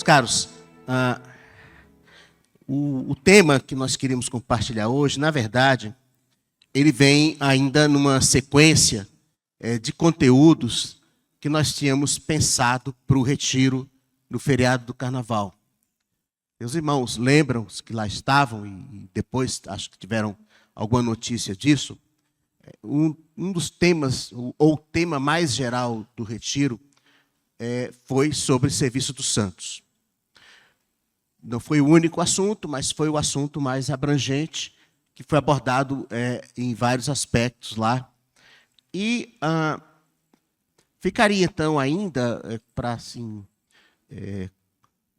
caros, o tema que nós queríamos compartilhar hoje, na verdade, ele vem ainda numa sequência de conteúdos que nós tínhamos pensado para o retiro no feriado do Carnaval. Meus irmãos lembram que lá estavam e depois acho que tiveram alguma notícia disso. Um dos temas, ou o tema mais geral do retiro, foi sobre serviço dos santos. Não foi o único assunto, mas foi o assunto mais abrangente, que foi abordado em vários aspectos lá. E ficaria, então, ainda para assim,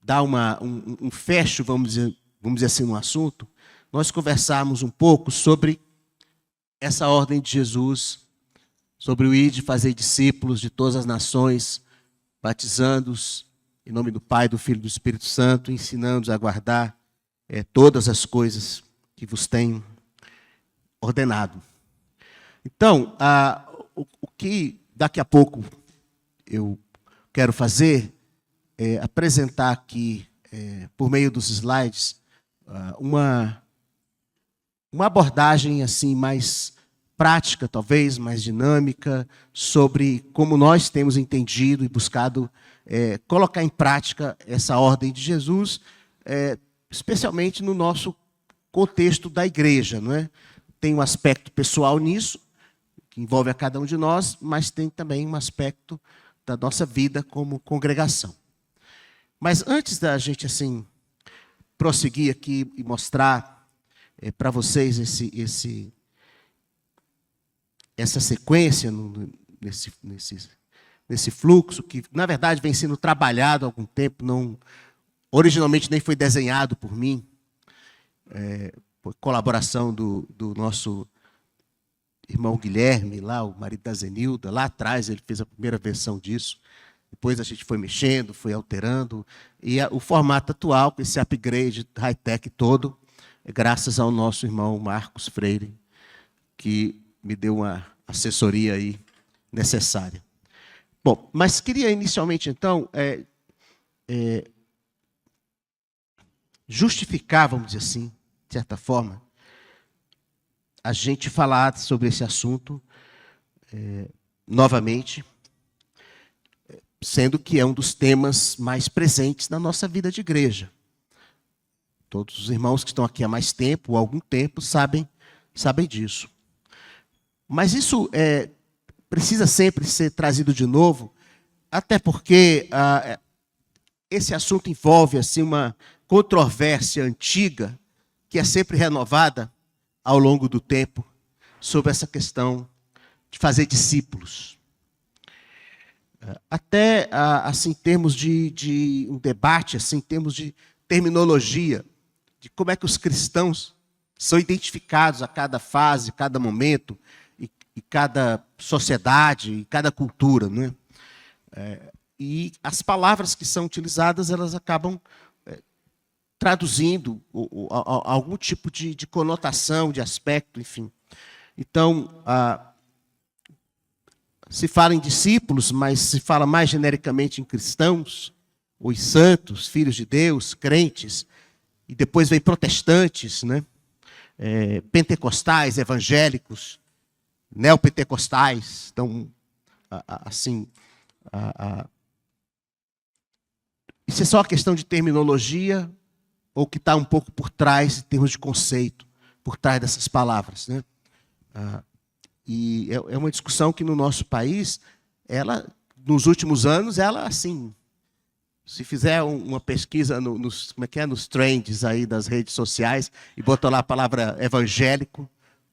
dar um fecho, vamos dizer assim, no assunto, nós conversarmos um pouco sobre essa ordem de Jesus, sobre o ide fazer discípulos de todas as nações, batizando-os em nome do Pai, do Filho e do Espírito Santo, ensinando-os a guardar todas as coisas que vos tenho ordenado. Então, o que daqui a pouco eu quero fazer é apresentar aqui, por meio dos slides, uma abordagem assim mais prática, talvez, mais dinâmica, sobre como nós temos entendido e buscado colocar em prática essa ordem de Jesus, especialmente no nosso contexto da igreja, não é? Tem um aspecto pessoal nisso, que envolve a cada um de nós, mas tem também um aspecto da nossa vida como congregação. Mas antes da gente assim prosseguir aqui e mostrar para vocês essa sequência nesse fluxo, que na verdade vem sendo trabalhado há algum tempo, originalmente nem foi desenhado por mim, por colaboração do nosso irmão Guilherme, lá, o marido da Zenilda, lá atrás ele fez a primeira versão disso, depois a gente foi mexendo, foi alterando, e o formato atual, com esse upgrade high-tech todo, graças ao nosso irmão Marcos Freire, que me deu uma assessoria aí necessária. Bom, mas queria inicialmente, então, justificar, vamos dizer assim, de certa forma, a gente falar sobre esse assunto novamente, sendo que é um dos temas mais presentes na nossa vida de igreja. Todos os irmãos que estão aqui há mais tempo, ou algum tempo, sabem disso. Mas isso precisa sempre ser trazido de novo, até porque esse assunto envolve assim, uma controvérsia antiga, que é sempre renovada ao longo do tempo, sobre essa questão de fazer discípulos. Até assim, em termos de um debate, assim, em termos de terminologia, de como é que os cristãos são identificados a cada fase, cada momento, e cada sociedade, e cada cultura, não é? E as palavras que são utilizadas, elas acabam traduzindo algum tipo de conotação, de aspecto, enfim. Então, se fala em discípulos, mas se fala mais genericamente em cristãos, os santos, filhos de Deus, crentes, e depois vem protestantes, né? Pentecostais, evangélicos, neopentecostais. Então, assim, isso é só uma questão de terminologia, ou que está um pouco por trás, em termos de conceito, por trás dessas palavras, né? E é uma discussão que no nosso país, nos últimos anos, assim, se fizer uma pesquisa nos trends aí das redes sociais, e botar lá a palavra evangélico,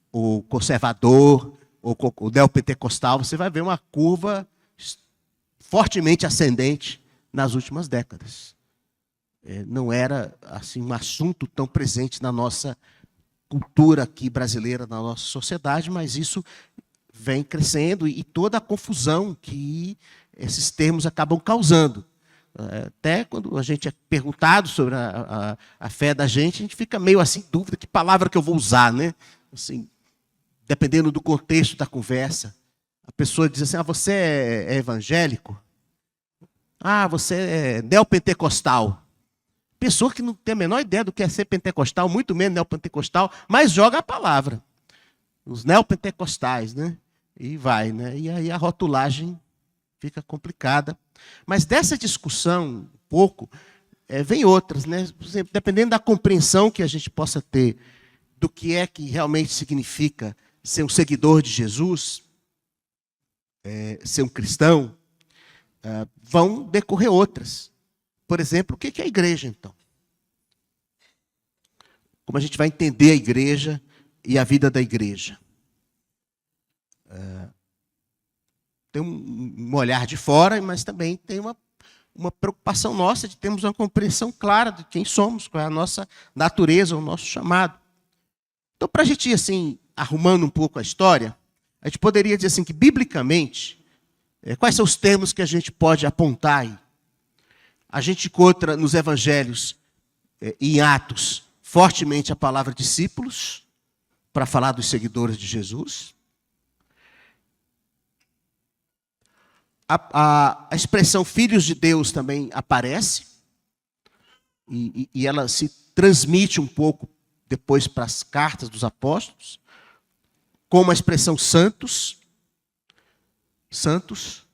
ou conservador, ou neopentecostal, você vai ver uma curva fortemente ascendente nas últimas décadas. Não era assim, um assunto tão presente na nossa cultura aqui brasileira, na nossa sociedade, mas isso vem crescendo e toda a confusão que esses termos acabam causando. Até quando a gente é perguntado sobre a fé da gente, a gente fica meio assim, em dúvida, que palavra que eu vou usar, né? Assim, dependendo do contexto da conversa. A pessoa diz assim, você é evangélico? Você é neopentecostal. Pessoa que não tem a menor ideia do que é ser pentecostal, muito menos neopentecostal, mas joga a palavra. Os neopentecostais, né? E vai, né? E aí a rotulagem fica complicada. Mas dessa discussão, um pouco, vem outras, né? Por exemplo, dependendo da compreensão que a gente possa ter do que é que realmente significa ser um seguidor de Jesus, ser um cristão, vão decorrer outras. Por exemplo, o que é a igreja, então? Como a gente vai entender a igreja e a vida da igreja? Tem um olhar de fora, mas também tem uma preocupação nossa de termos uma compreensão clara de quem somos, qual é a nossa natureza, o nosso chamado. Então, para a gente ir assim, arrumando um pouco a história, a gente poderia dizer assim que, biblicamente, quais são os termos que a gente pode apontar aí? A gente encontra nos evangelhos e em Atos fortemente a palavra discípulos, para falar dos seguidores de Jesus. A expressão filhos de Deus também aparece, e ela se transmite um pouco depois para as cartas dos apóstolos, como a expressão santos. Santos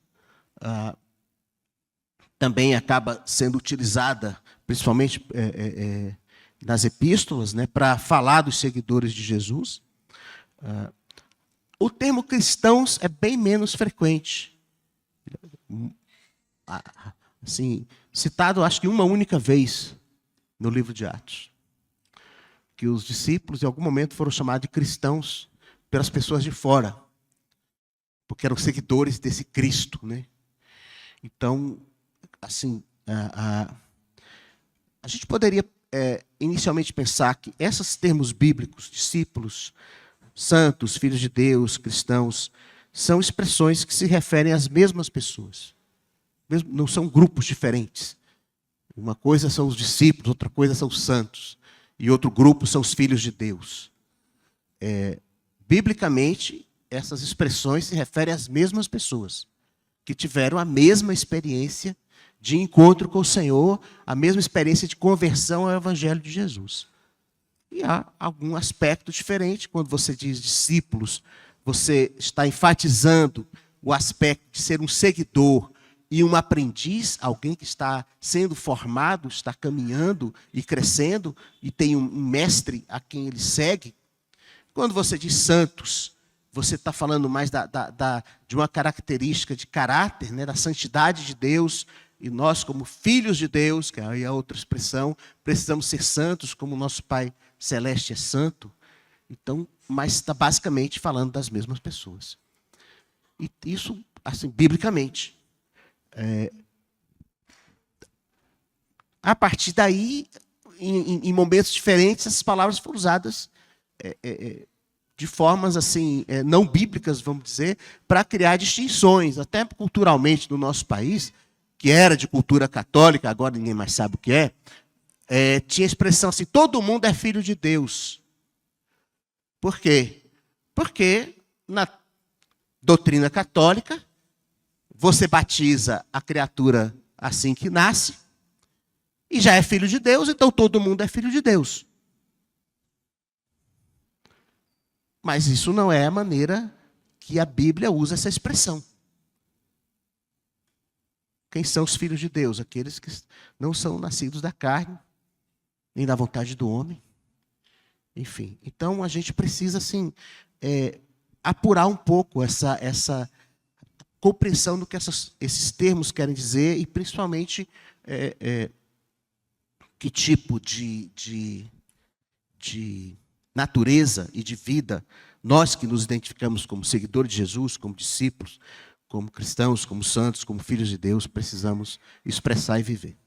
também acaba sendo utilizada, principalmente nas epístolas, né, para falar dos seguidores de Jesus. O termo cristãos é bem menos frequente. Assim, citado acho que uma única vez no livro de Atos. Que os discípulos em algum momento foram chamados de cristãos pelas pessoas de fora. Porque eram seguidores desse Cristo, né? Então, assim, a gente poderia inicialmente pensar que esses termos bíblicos, discípulos, santos, filhos de Deus, cristãos, são expressões que se referem às mesmas pessoas. Não são grupos diferentes. Uma coisa são os discípulos, outra coisa são os santos. E outro grupo são os filhos de Deus. Biblicamente, essas expressões se referem às mesmas pessoas, que tiveram a mesma experiência de encontro com o Senhor, a mesma experiência de conversão ao Evangelho de Jesus. E há algum aspecto diferente quando você diz discípulos, você está enfatizando o aspecto de ser um seguidor e um aprendiz, alguém que está sendo formado, está caminhando e crescendo, e tem um mestre a quem ele segue. Quando você diz santos, você está falando mais de uma característica de caráter, né, da santidade de Deus, e nós, como filhos de Deus, que aí é outra expressão, precisamos ser santos, como o nosso Pai Celeste é santo. Então, mas está basicamente falando das mesmas pessoas. E isso, assim, biblicamente. A partir daí, em momentos diferentes, essas palavras foram usadas de formas assim, não bíblicas, vamos dizer, para criar distinções, até culturalmente no nosso país, que era de cultura católica, agora ninguém mais sabe o que tinha a expressão assim, todo mundo é filho de Deus. Por quê? Porque na doutrina católica, você batiza a criatura assim que nasce, e já é filho de Deus, então todo mundo é filho de Deus. Mas isso não é a maneira que a Bíblia usa essa expressão. Quem são os filhos de Deus? Aqueles que não são nascidos da carne, nem da vontade do homem. Enfim, então a gente precisa assim, apurar um pouco essa compreensão do que esses termos querem dizer e principalmente que tipo de natureza e de vida nós que nos identificamos como seguidores de Jesus, como discípulos, como cristãos, como santos, como filhos de Deus, precisamos expressar e viver.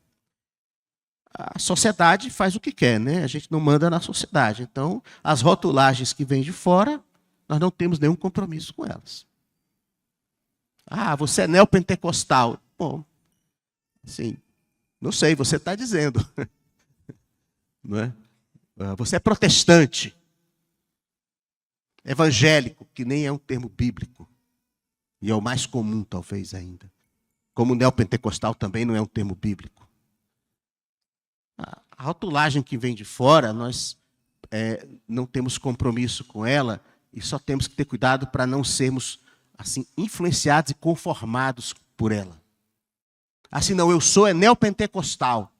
A sociedade faz o que quer, né? A gente não manda na sociedade. Então, as rotulagens que vêm de fora, nós não temos nenhum compromisso com elas. Ah, você é neopentecostal. Bom, assim, não sei, você está dizendo. Não é? Você é protestante. Evangélico, que nem é um termo bíblico. E é o mais comum, talvez, ainda. Como neopentecostal também não é um termo bíblico. A rotulagem que vem de fora, nós não temos compromisso com ela e só temos que ter cuidado para não sermos assim influenciados e conformados por ela. Assim, não, eu sou neopentecostal.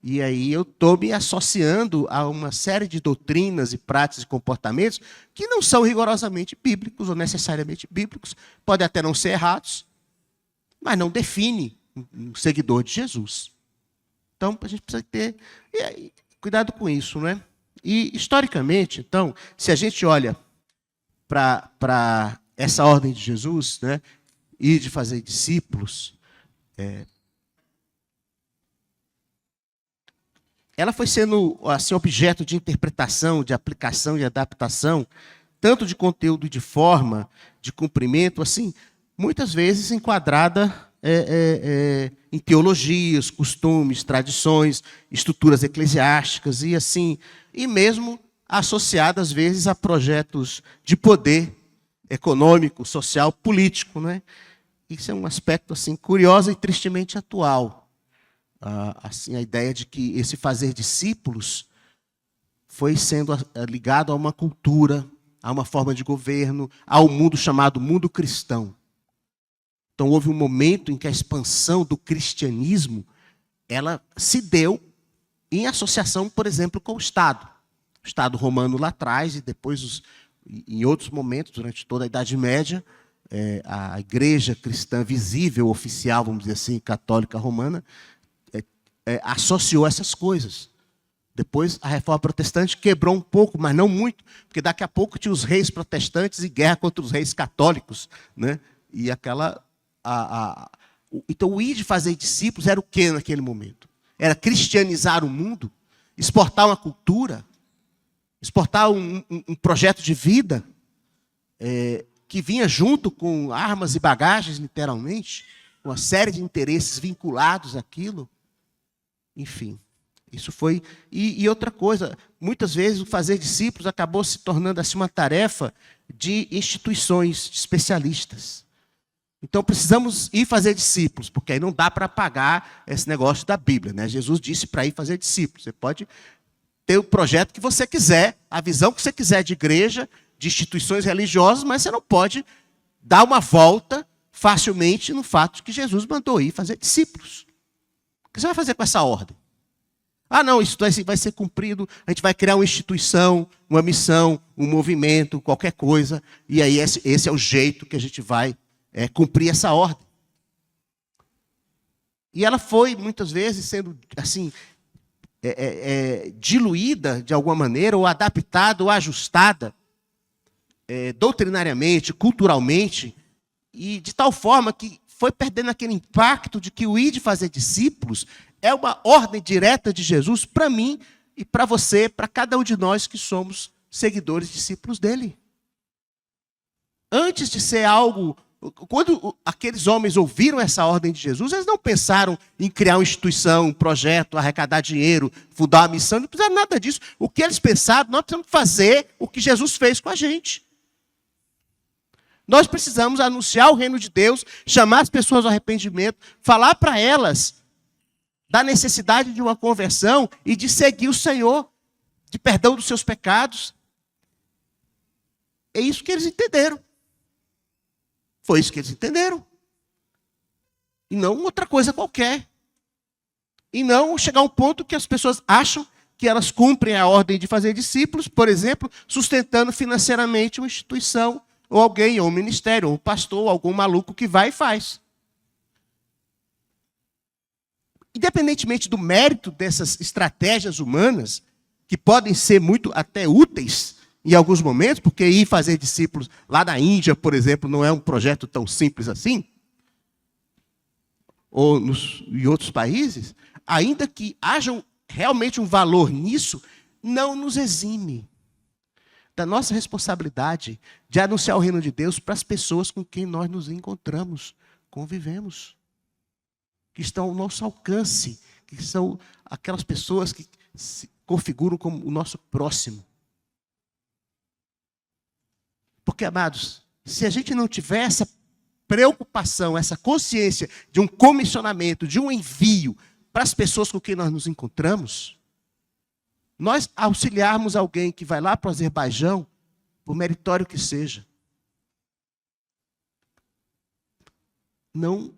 E aí eu estou me associando a uma série de doutrinas e práticas e comportamentos que não são rigorosamente bíblicos ou necessariamente bíblicos, podem até não ser errados, mas não define um seguidor de Jesus. Então, a gente precisa ter cuidado com isso, né? E, historicamente, então, se a gente olha para essa ordem de Jesus, né, e de fazer discípulos, ela foi sendo assim, objeto de interpretação, de aplicação, de adaptação, tanto de conteúdo e de forma, de cumprimento, assim, muitas vezes enquadrada em teologias, costumes, tradições, estruturas eclesiásticas e assim, e mesmo associada às vezes a projetos de poder econômico, social, político, né? Isso é um aspecto assim curioso e tristemente atual. Assim, a ideia de que esse fazer discípulos foi sendo ligado a uma cultura, a uma forma de governo, ao mundo chamado mundo cristão. Então, houve um momento em que a expansão do cristianismo ela se deu em associação, por exemplo, com o Estado. O Estado romano lá atrás e depois, em outros momentos, durante toda a Idade Média, a igreja cristã visível, oficial, vamos dizer assim, católica romana, associou essas coisas. Depois, a reforma protestante quebrou um pouco, mas não muito, porque daqui a pouco tinha os reis protestantes e guerra contra os reis católicos, né? E aquela... Então, o ir de fazer discípulos era o que naquele momento? Era cristianizar o mundo, exportar uma cultura, exportar um projeto de vida que vinha junto com armas e bagagens, literalmente, com uma série de interesses vinculados àquilo. Enfim, isso foi... E outra coisa, muitas vezes o fazer discípulos acabou se tornando assim, uma tarefa de instituições, de especialistas. Então, precisamos ir fazer discípulos, porque aí não dá para pagar esse negócio da Bíblia, né? Jesus disse para ir fazer discípulos. Você pode ter o projeto que você quiser, a visão que você quiser de igreja, de instituições religiosas, mas você não pode dar uma volta facilmente no fato de que Jesus mandou ir fazer discípulos. O que você vai fazer com essa ordem? Ah, não, isso vai ser cumprido, a gente vai criar uma instituição, uma missão, um movimento, qualquer coisa, e aí esse é o jeito que a gente vai cumprir essa ordem. E ela foi, muitas vezes, sendo assim, diluída de alguma maneira, ou adaptada, ou ajustada, doutrinariamente, culturalmente, e de tal forma que foi perdendo aquele impacto de que o ir de fazer discípulos é uma ordem direta de Jesus para mim e para você, para cada um de nós que somos seguidores, discípulos dele. Antes de ser algo... Quando aqueles homens ouviram essa ordem de Jesus, eles não pensaram em criar uma instituição, um projeto, arrecadar dinheiro, fundar uma missão, não precisaram nada disso. O que eles pensaram, nós precisamos fazer o que Jesus fez com a gente. Nós precisamos anunciar o reino de Deus, chamar as pessoas ao arrependimento, falar para elas da necessidade de uma conversão e de seguir o Senhor, de perdão dos seus pecados. É isso que eles entenderam. Foi isso que eles entenderam. E não outra coisa qualquer. E não chegar a um ponto que as pessoas acham que elas cumprem a ordem de fazer discípulos, por exemplo, sustentando financeiramente uma instituição, ou alguém, ou um ministério, ou um pastor, ou algum maluco que vai e faz. Independentemente do mérito dessas estratégias humanas, que podem ser muito até úteis, em alguns momentos, porque ir fazer discípulos lá na Índia, por exemplo, não é um projeto tão simples assim, ou em outros países, ainda que haja realmente um valor nisso, não nos exime da nossa responsabilidade de anunciar o reino de Deus para as pessoas com quem nós nos encontramos, convivemos, que estão ao nosso alcance, que são aquelas pessoas que se configuram como o nosso próximo. Porque, amados, se a gente não tiver essa preocupação, essa consciência de um comissionamento, de um envio, para as pessoas com quem nós nos encontramos, nós auxiliarmos alguém que vai lá para o Azerbaijão, por meritório que seja, não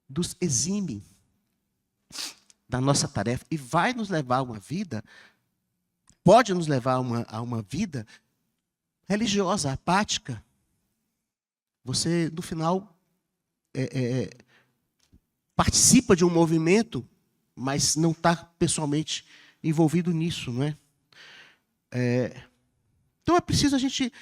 nos exime da nossa tarefa e vai nos levar a uma vida, pode nos levar a uma vida religiosa, apática. Você, no final, participa de um movimento, mas não está pessoalmente envolvido nisso, não é? Então é preciso a gente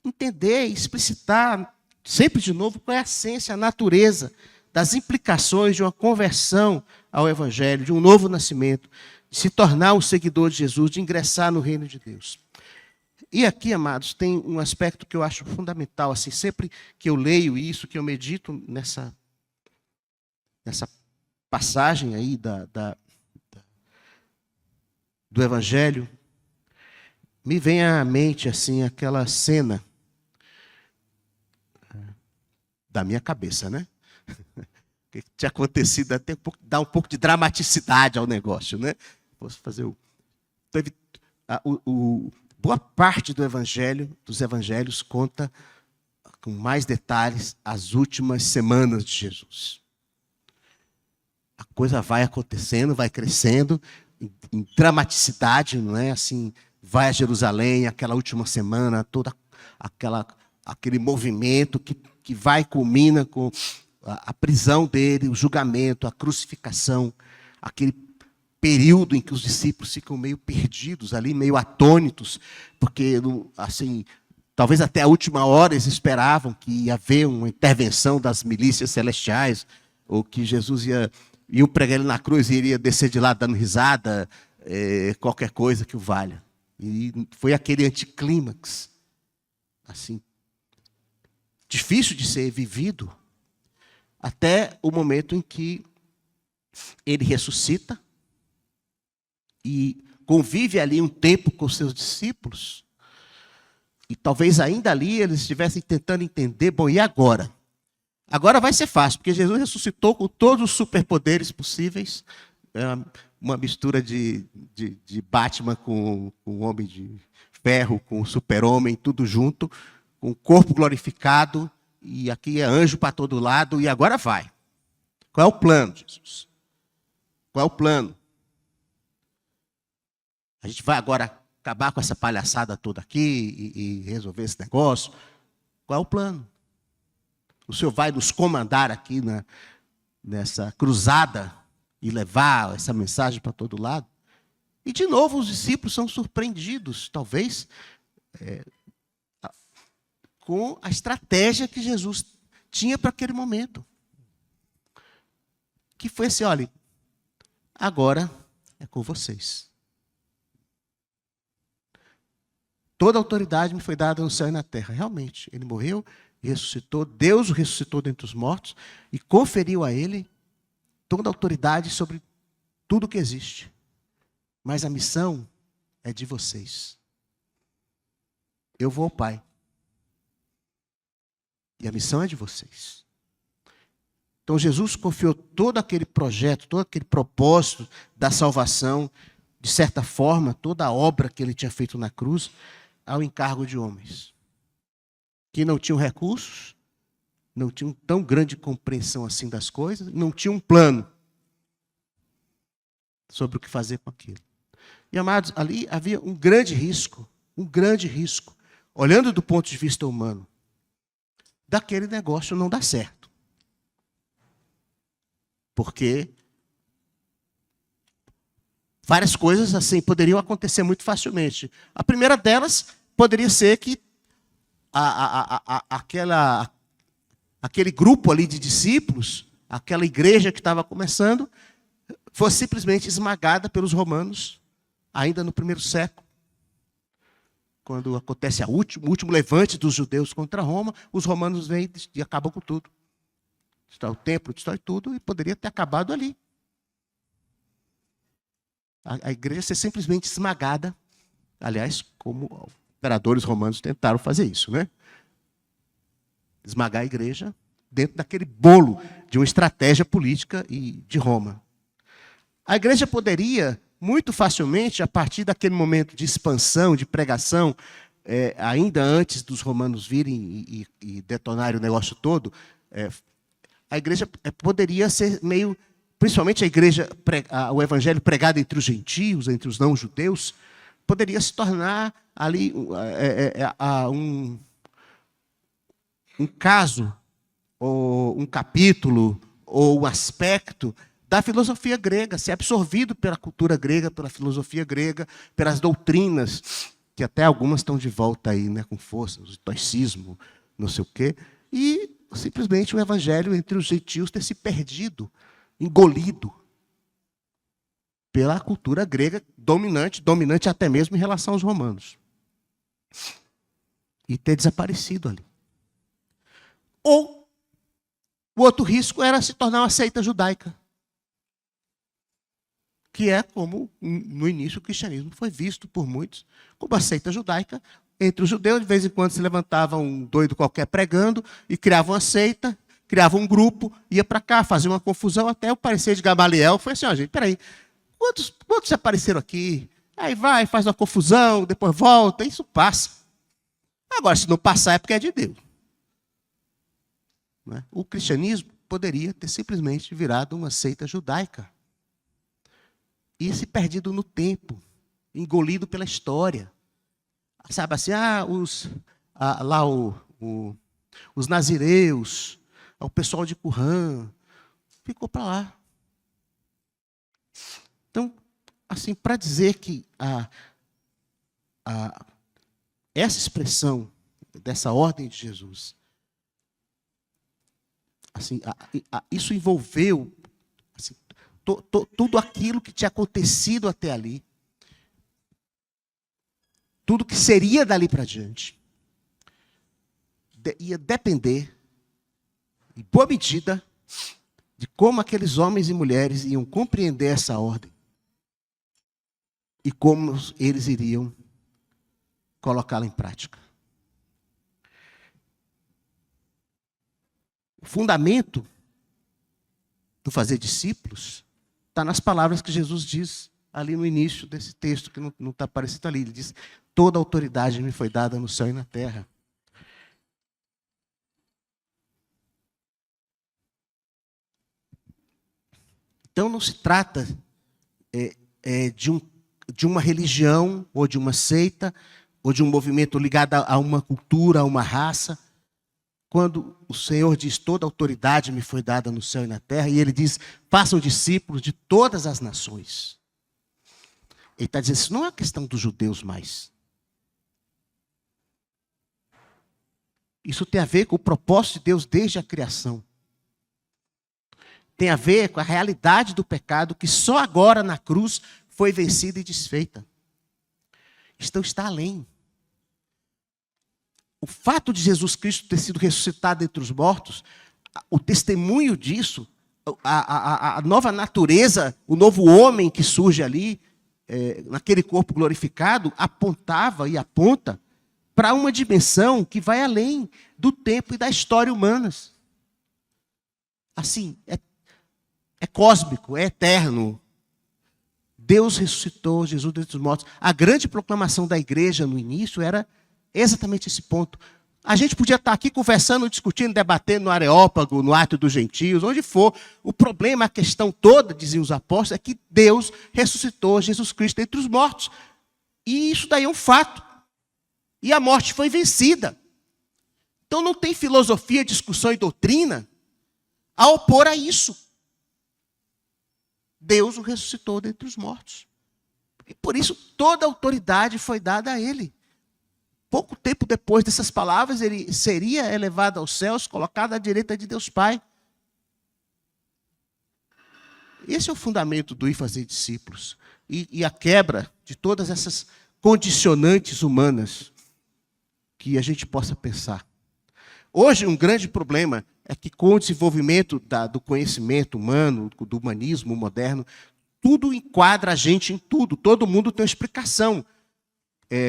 entender, explicitar, sempre de novo, qual é a essência, a natureza das implicações de uma conversão ao Evangelho, de um novo nascimento, de se tornar um seguidor de Jesus, de ingressar no reino de Deus. E aqui, amados, tem um aspecto que eu acho fundamental, assim, sempre que eu leio isso, que eu medito nessa passagem aí do Evangelho, me vem à mente, assim, aquela cena da minha cabeça, né? Que tinha acontecido, até dá um pouco de dramaticidade ao negócio, né? Posso fazer boa parte dos evangelhos conta com mais detalhes as últimas semanas de Jesus. A coisa vai acontecendo, vai crescendo em dramaticidade, não é? Assim, vai a Jerusalém, aquela última semana, toda aquele movimento que vai e culmina com a prisão dele, o julgamento, a crucificação, aquele período em que os discípulos ficam meio perdidos ali, meio atônitos, porque, assim, talvez até a última hora eles esperavam que ia haver uma intervenção das milícias celestiais, ou que Jesus ia pregar ele na cruz e iria descer de lá dando risada, qualquer coisa que o valha. E foi aquele anticlímax, assim, difícil de ser vivido, até o momento em que ele ressuscita e convive ali um tempo com seus discípulos. E talvez ainda ali eles estivessem tentando entender, bom, e agora? Agora vai ser fácil, porque Jesus ressuscitou com todos os superpoderes possíveis, uma mistura de Batman com o Homem de Ferro, com o Super-Homem, tudo junto, com o corpo glorificado, e aqui é anjo para todo lado, e agora vai. Qual é o plano, Jesus? Qual é o plano? A gente vai agora acabar com essa palhaçada toda aqui e resolver esse negócio? Qual é o plano? O Senhor vai nos comandar aqui nessa cruzada e levar essa mensagem para todo lado? E, de novo, os discípulos são surpreendidos, talvez, com a estratégia que Jesus tinha para aquele momento. Que foi assim, olha, agora é com vocês. Toda a autoridade me foi dada no céu e na terra. Realmente, ele morreu, ressuscitou, Deus o ressuscitou dentre os mortos e conferiu a ele toda a autoridade sobre tudo que existe. Mas a missão é de vocês. Eu vou ao Pai. E a missão é de vocês. Então Jesus confiou todo aquele projeto, todo aquele propósito da salvação, de certa forma, toda a obra que ele tinha feito na cruz, ao encargo de homens. Que não tinham recursos, não tinham tão grande compreensão assim das coisas, não tinham um plano sobre o que fazer com aquilo. E, amados, ali havia um grande risco, olhando do ponto de vista humano, daquele negócio não dar certo. Porque várias coisas assim poderiam acontecer muito facilmente. A primeira delas poderia ser que aquele grupo ali de discípulos, aquela igreja que estava começando, fosse simplesmente esmagada pelos romanos, ainda no primeiro século. Quando acontece o último levante dos judeus contra Roma, os romanos vêm e acabam com tudo. Destrói o templo, destrói tudo, e poderia ter acabado ali. A igreja ser simplesmente esmagada, aliás, como imperadores romanos tentaram fazer isso, né? Esmagar a igreja dentro daquele bolo de uma estratégia política de Roma. A igreja poderia, muito facilmente, a partir daquele momento de expansão, de pregação, ainda antes dos romanos virem e detonarem o negócio todo, a igreja poderia ser meio, principalmente a igreja, o evangelho pregado entre os gentios, entre os não-judeus, poderia se tornar ali um caso, ou um capítulo, ou um aspecto da filosofia grega, ser absorvido pela cultura grega, pela filosofia grega, pelas doutrinas, que até algumas estão de volta aí, né, com força, o estoicismo, não sei o quê, e simplesmente o evangelho entre os gentios ter se perdido, engolido pela cultura grega dominante até mesmo em relação aos romanos. E ter desaparecido ali. Ou o outro risco era se tornar uma seita judaica, que é como, no início, o cristianismo foi visto por muitos como uma seita judaica. Entre os judeus, de vez em quando se levantava um doido qualquer pregando e criava uma seita, criava um grupo, ia para cá, fazia uma confusão, até o parecer de Gamaliel foi assim, gente, peraí, quantos apareceram aqui? Aí vai, faz uma confusão, depois volta, isso passa. Agora, se não passar, é porque é de Deus. Né? O cristianismo poderia ter simplesmente virado uma seita judaica. E se perdido no tempo, engolido pela história. Sabe assim, os nazireus, o pessoal de Qumran, ficou para lá. Então, assim, para dizer que essa expressão dessa ordem de Jesus, assim, isso envolveu assim, tudo aquilo que tinha acontecido até ali, tudo que seria dali para diante, ia depender, em boa medida, de como aqueles homens e mulheres iam compreender essa ordem e como eles iriam colocá-la em prática. O fundamento do fazer discípulos está nas palavras que Jesus diz ali no início desse texto, que não está aparecendo ali. Ele diz, toda autoridade me foi dada no céu e na terra. Então não se trata de uma religião, ou de uma seita, ou de um movimento ligado a uma cultura, a uma raça. Quando o Senhor diz, toda autoridade me foi dada no céu e na terra, e Ele diz, façam discípulos de todas as nações. Ele está dizendo, isso não é uma questão dos judeus mais. Isso tem a ver com o propósito de Deus desde a criação. Tem a ver com a realidade do pecado que só agora na cruz foi vencida e desfeita. Então está além. O fato de Jesus Cristo ter sido ressuscitado entre os mortos, o testemunho disso, a nova natureza, o novo homem que surge ali, naquele corpo glorificado, apontava e aponta para uma dimensão que vai além do tempo e da história humanas. Assim, é cósmico, é eterno. Deus ressuscitou Jesus dentre os mortos. A grande proclamação da igreja no início era exatamente esse ponto. A gente podia estar aqui conversando, discutindo, debatendo no Areópago, no Átrio dos Gentios, onde for. O problema, a questão toda, diziam os apóstolos, é que Deus ressuscitou Jesus Cristo entre os mortos. E isso daí é um fato. E a morte foi vencida. Então não tem filosofia, discussão e doutrina a opor a isso. Deus o ressuscitou dentre os mortos. E por isso toda a autoridade foi dada a Ele. Pouco tempo depois dessas palavras, Ele seria elevado aos céus, colocado à direita de Deus Pai. Esse é o fundamento do ir fazer discípulos. E a quebra de todas essas condicionantes humanas que a gente possa pensar. Hoje, um grande problema é que com o desenvolvimento do conhecimento humano, do humanismo moderno, tudo enquadra a gente em tudo. Todo mundo tem uma explicação.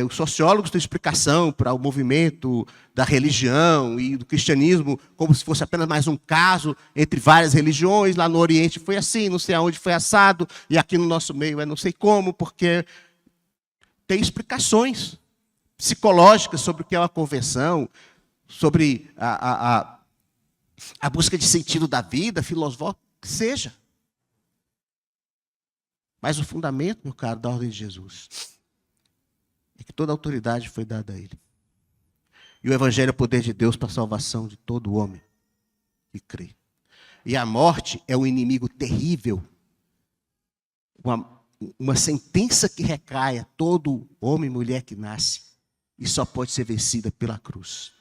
os sociólogos têm explicação para o movimento da religião e do cristianismo, como se fosse apenas mais um caso entre várias religiões. Lá no Oriente foi assim, não sei aonde foi assado, e aqui no nosso meio é não sei como, porque tem explicações psicológicas sobre o que é uma conversão, sobre a busca de sentido da vida, filosófica, que seja. Mas o fundamento, meu caro, da ordem de Jesus é que toda a autoridade foi dada a ele. E o Evangelho é o poder de Deus para a salvação de todo homem que crê. E a morte é um inimigo terrível, uma sentença que recai a todo homem e mulher que nasce, e só pode ser vencida pela cruz.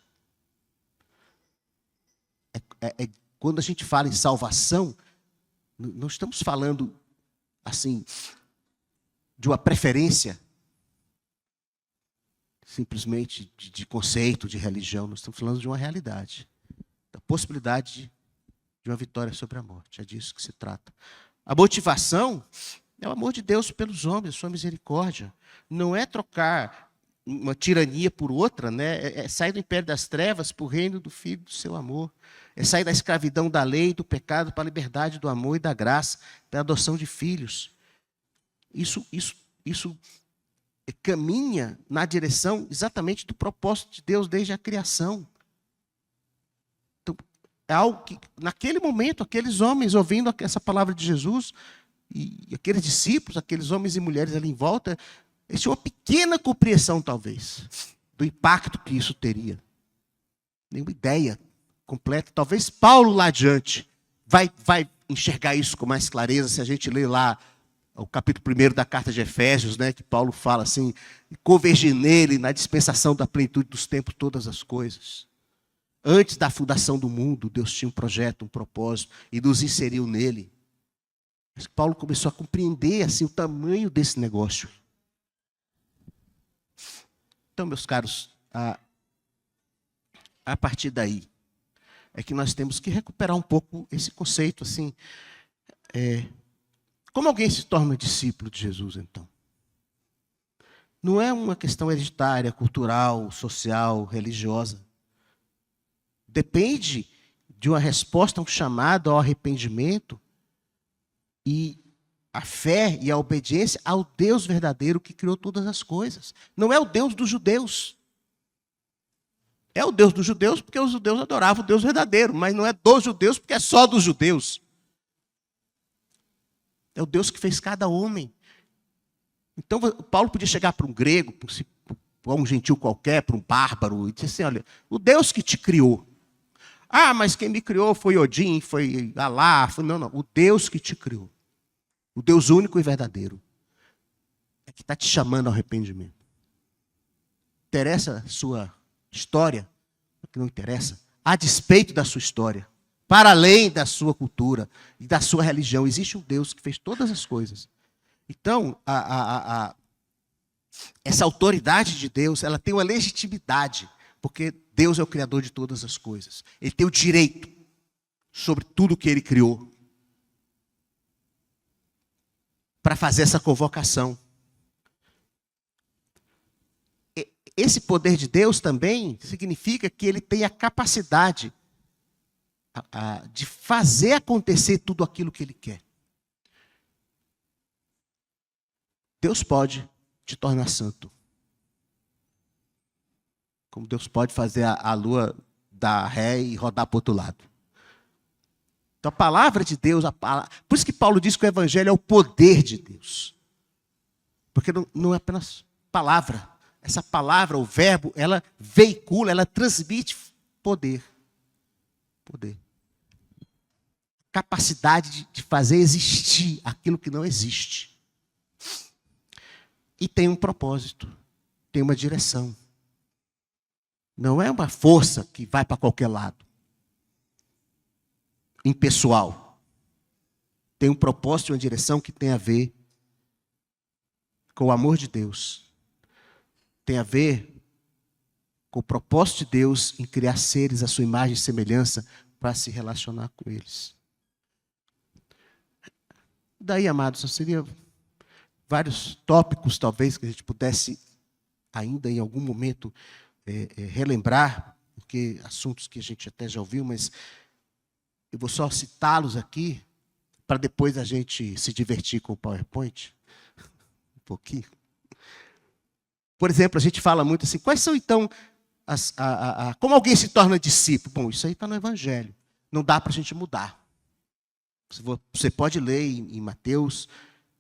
Quando a gente fala em salvação, não estamos falando assim de uma preferência simplesmente de conceito, de religião. Nós estamos falando de uma realidade, da possibilidade de uma vitória sobre a morte. É disso que se trata. A motivação é o amor de Deus pelos homens, a sua misericórdia. Não é trocar uma tirania por outra, né? É sair do império das trevas para o reino do Filho do seu amor. É sair da escravidão da lei e do pecado para a liberdade do amor e da graça, da adoção de filhos. Isso caminha na direção exatamente do propósito de Deus desde a criação. Então, é algo que, naquele momento, aqueles homens ouvindo essa palavra de Jesus, e aqueles discípulos, aqueles homens e mulheres ali em volta, eles tinham uma pequena compreensão, talvez, do impacto que isso teria. Nenhuma ideia completa. Talvez Paulo lá adiante vai enxergar isso com mais clareza, se a gente ler lá o capítulo 1 da carta de Efésios, né, que Paulo fala assim: convergir nele, na dispensação da plenitude dos tempos, todas as coisas. Antes da fundação do mundo, Deus tinha um projeto, um propósito, e nos inseriu nele. Mas Paulo começou a compreender assim, o tamanho desse negócio. Então, meus caros, a partir daí, é que nós temos que recuperar um pouco esse conceito, assim, como alguém se torna discípulo de Jesus, então? Não é uma questão hereditária, cultural, social, religiosa. Depende de uma resposta a um chamado ao arrependimento e a fé e a obediência ao Deus verdadeiro que criou todas as coisas. Não é o Deus dos judeus. É o Deus dos judeus porque os judeus adoravam o Deus verdadeiro, mas não é dos judeus porque é só dos judeus. É o Deus que fez cada homem. Então, Paulo podia chegar para um grego, para um gentil qualquer, para um bárbaro, e dizer assim: olha, o Deus que te criou. Ah, mas quem me criou foi Odin, foi Alá. Não, o Deus que te criou. O Deus único e verdadeiro. É que está te chamando ao arrependimento. Interessa a sua história? Que não interessa. A despeito da sua história. Para além da sua cultura e da sua religião, existe um Deus que fez todas as coisas. Então, essa autoridade de Deus, ela tem uma legitimidade, porque Deus é o criador de todas as coisas. Ele tem o direito sobre tudo que ele criou para fazer essa convocação. Esse poder de Deus também significa que ele tem a capacidade de fazer acontecer tudo aquilo que ele quer. Deus pode te tornar santo. Como Deus pode fazer a lua dar ré e rodar para o outro lado. Então a palavra de Deus, por isso que Paulo diz que o evangelho é o poder de Deus. Porque não é apenas palavra. Essa palavra, o verbo, ela veicula, ela transmite poder. Poder. Capacidade de fazer existir aquilo que não existe. E tem um propósito, tem uma direção. Não é uma força que vai para qualquer lado. Impessoal. Tem um propósito e uma direção que tem a ver com o amor de Deus. Tem a ver com o propósito de Deus em criar seres à sua imagem e semelhança para se relacionar com eles. Daí, amados, só seria vários tópicos, talvez, que a gente pudesse ainda em algum momento relembrar, porque assuntos que a gente até já ouviu, mas eu vou só citá-los aqui, para depois a gente se divertir com o PowerPoint, um pouquinho. Por exemplo, a gente fala muito assim, quais são então, como alguém se torna discípulo? Bom, isso aí está no Evangelho, não dá para a gente mudar. Você pode ler em Mateus,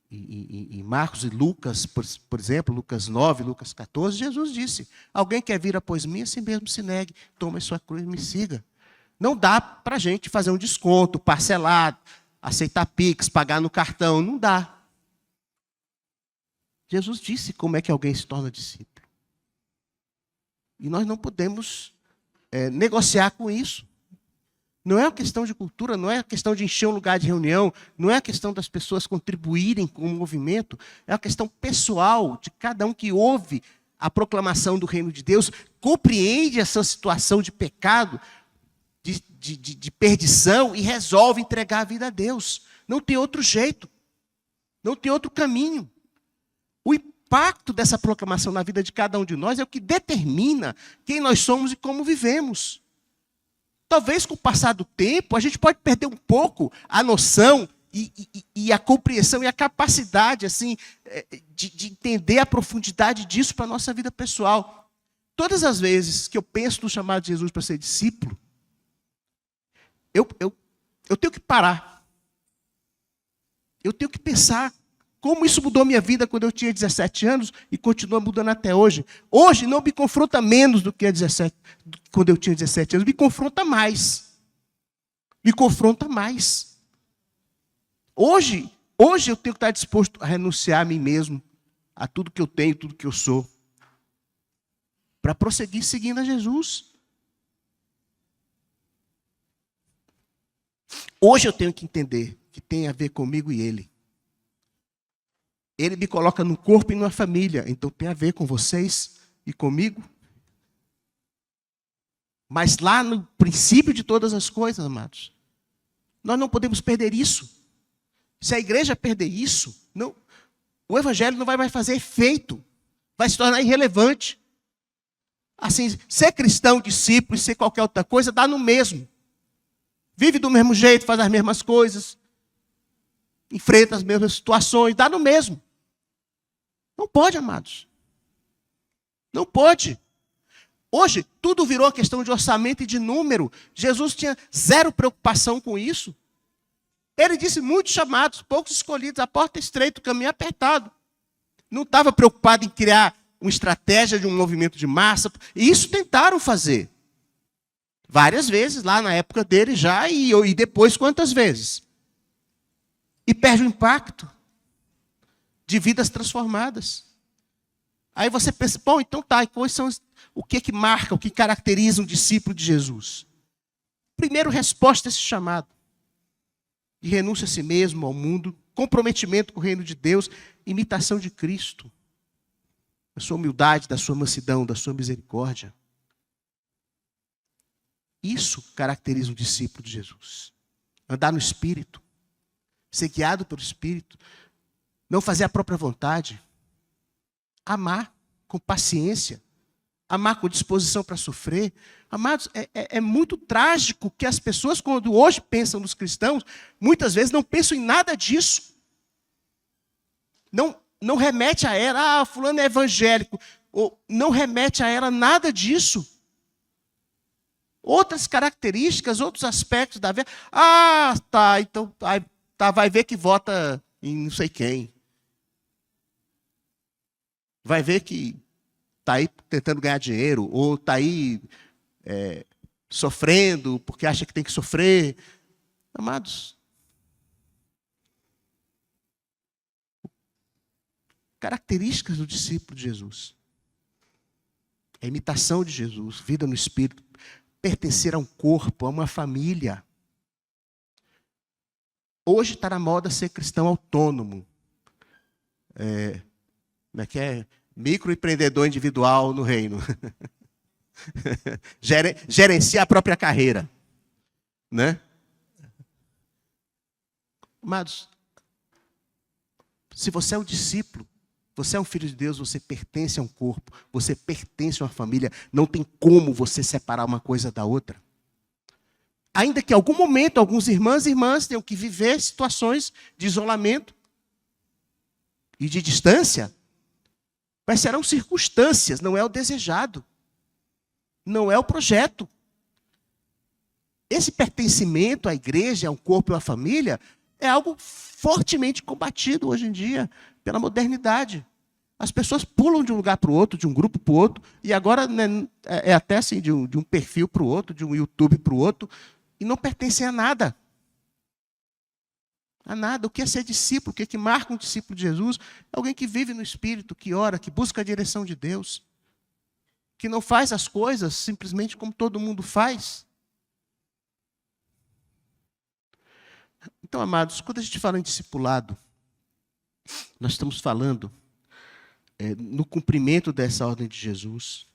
em Marcos e Lucas, por exemplo, Lucas 9, Lucas 14, Jesus disse, alguém quer vir após mim, assim mesmo se negue, tome a sua cruz e me siga. Não dá para a gente fazer um desconto, parcelar, aceitar Pix, pagar no cartão, não dá. Jesus disse como é que alguém se torna discípulo. E nós não podemos negociar com isso. Não é uma questão de cultura, não é uma questão de encher um lugar de reunião, não é a questão das pessoas contribuírem com o movimento, é uma questão pessoal de cada um que ouve a proclamação do reino de Deus, compreende essa situação de pecado, de perdição e resolve entregar a vida a Deus. Não tem outro jeito, não tem outro caminho. O impacto dessa proclamação na vida de cada um de nós é o que determina quem nós somos e como vivemos. Talvez com o passar do tempo, a gente pode perder um pouco a noção e a compreensão e a capacidade assim, de entender a profundidade disso para a nossa vida pessoal. Todas as vezes que eu penso no chamado de Jesus para ser discípulo, eu tenho que parar. Eu tenho que pensar como isso mudou minha vida quando eu tinha 17 anos e continua mudando até hoje. Hoje não me confronta menos do que quando eu tinha 17 anos, me confronta mais. Me confronta mais. Hoje eu tenho que estar disposto a renunciar a mim mesmo, a tudo que eu tenho, tudo que eu sou, para prosseguir seguindo a Jesus. Hoje eu tenho que entender que tem a ver comigo e Ele. Ele me coloca num corpo e numa família, então tem a ver com vocês e comigo. Mas lá no princípio de todas as coisas, amados, nós não podemos perder isso. Se a igreja perder isso, não, o evangelho não vai mais fazer efeito, vai se tornar irrelevante. Assim, ser cristão, discípulo e ser qualquer outra coisa, dá no mesmo. Vive do mesmo jeito, faz as mesmas coisas, enfrenta as mesmas situações, dá no mesmo. Não pode, amados. Não pode. Hoje, tudo virou uma questão de orçamento e de número. Jesus tinha zero preocupação com isso. Ele disse, muitos chamados, poucos escolhidos, a porta estreita, o caminho apertado. Não estava preocupado em criar uma estratégia de um movimento de massa. E isso tentaram fazer. Várias vezes, lá na época dele já, e depois quantas vezes. E perde o impacto de vidas transformadas. Aí você pensa, bom, então tá, e quais são o que marca, o que caracteriza um discípulo de Jesus? Primeiro, resposta a esse chamado. De renúncia a si mesmo, ao mundo, comprometimento com o reino de Deus, imitação de Cristo. Da sua humildade, da sua mansidão, da sua misericórdia. Isso caracteriza um discípulo de Jesus. Andar no Espírito. Ser guiado pelo Espírito. Não fazer a própria vontade. Amar com paciência. Amar com disposição para sofrer. Amados, é muito trágico que as pessoas, quando hoje pensam nos cristãos, muitas vezes não pensam em nada disso. Não remete a ela, fulano é evangélico. Ou não remete a ela nada disso. Outras características, outros aspectos da vida. Tá, então vai ver que vota em não sei quem. Vai ver que está aí tentando ganhar dinheiro, ou está aí sofrendo porque acha que tem que sofrer. Amados, características do discípulo de Jesus. A imitação de Jesus, vida no Espírito, pertencer a um corpo, a uma família. Hoje está na moda ser cristão autônomo. Como é que é? Microempreendedor individual no reino. Gerenciar a própria carreira. Né? Amados, se você é um discípulo, Você é um filho de Deus, você pertence a um corpo, você pertence a uma família. Não tem como você separar uma coisa da outra. Ainda que em algum momento, alguns irmãos e irmãs tenham que viver situações de isolamento e de distância, mas serão circunstâncias, não é o desejado. Não é o projeto. Esse pertencimento à igreja, a um corpo e a uma família, é algo fortemente combatido hoje em dia pela modernidade. As pessoas pulam de um lugar para o outro, de um grupo para o outro, e agora né, é até assim, de um perfil para o outro, de um YouTube para o outro, e não pertencem a nada. A nada. O que é ser discípulo? O que é que marca um discípulo de Jesus? É alguém que vive no Espírito, que ora, que busca a direção de Deus, que não faz as coisas simplesmente como todo mundo faz. Então, amados, quando a gente fala em discipulado, nós estamos falando no cumprimento dessa ordem de Jesus,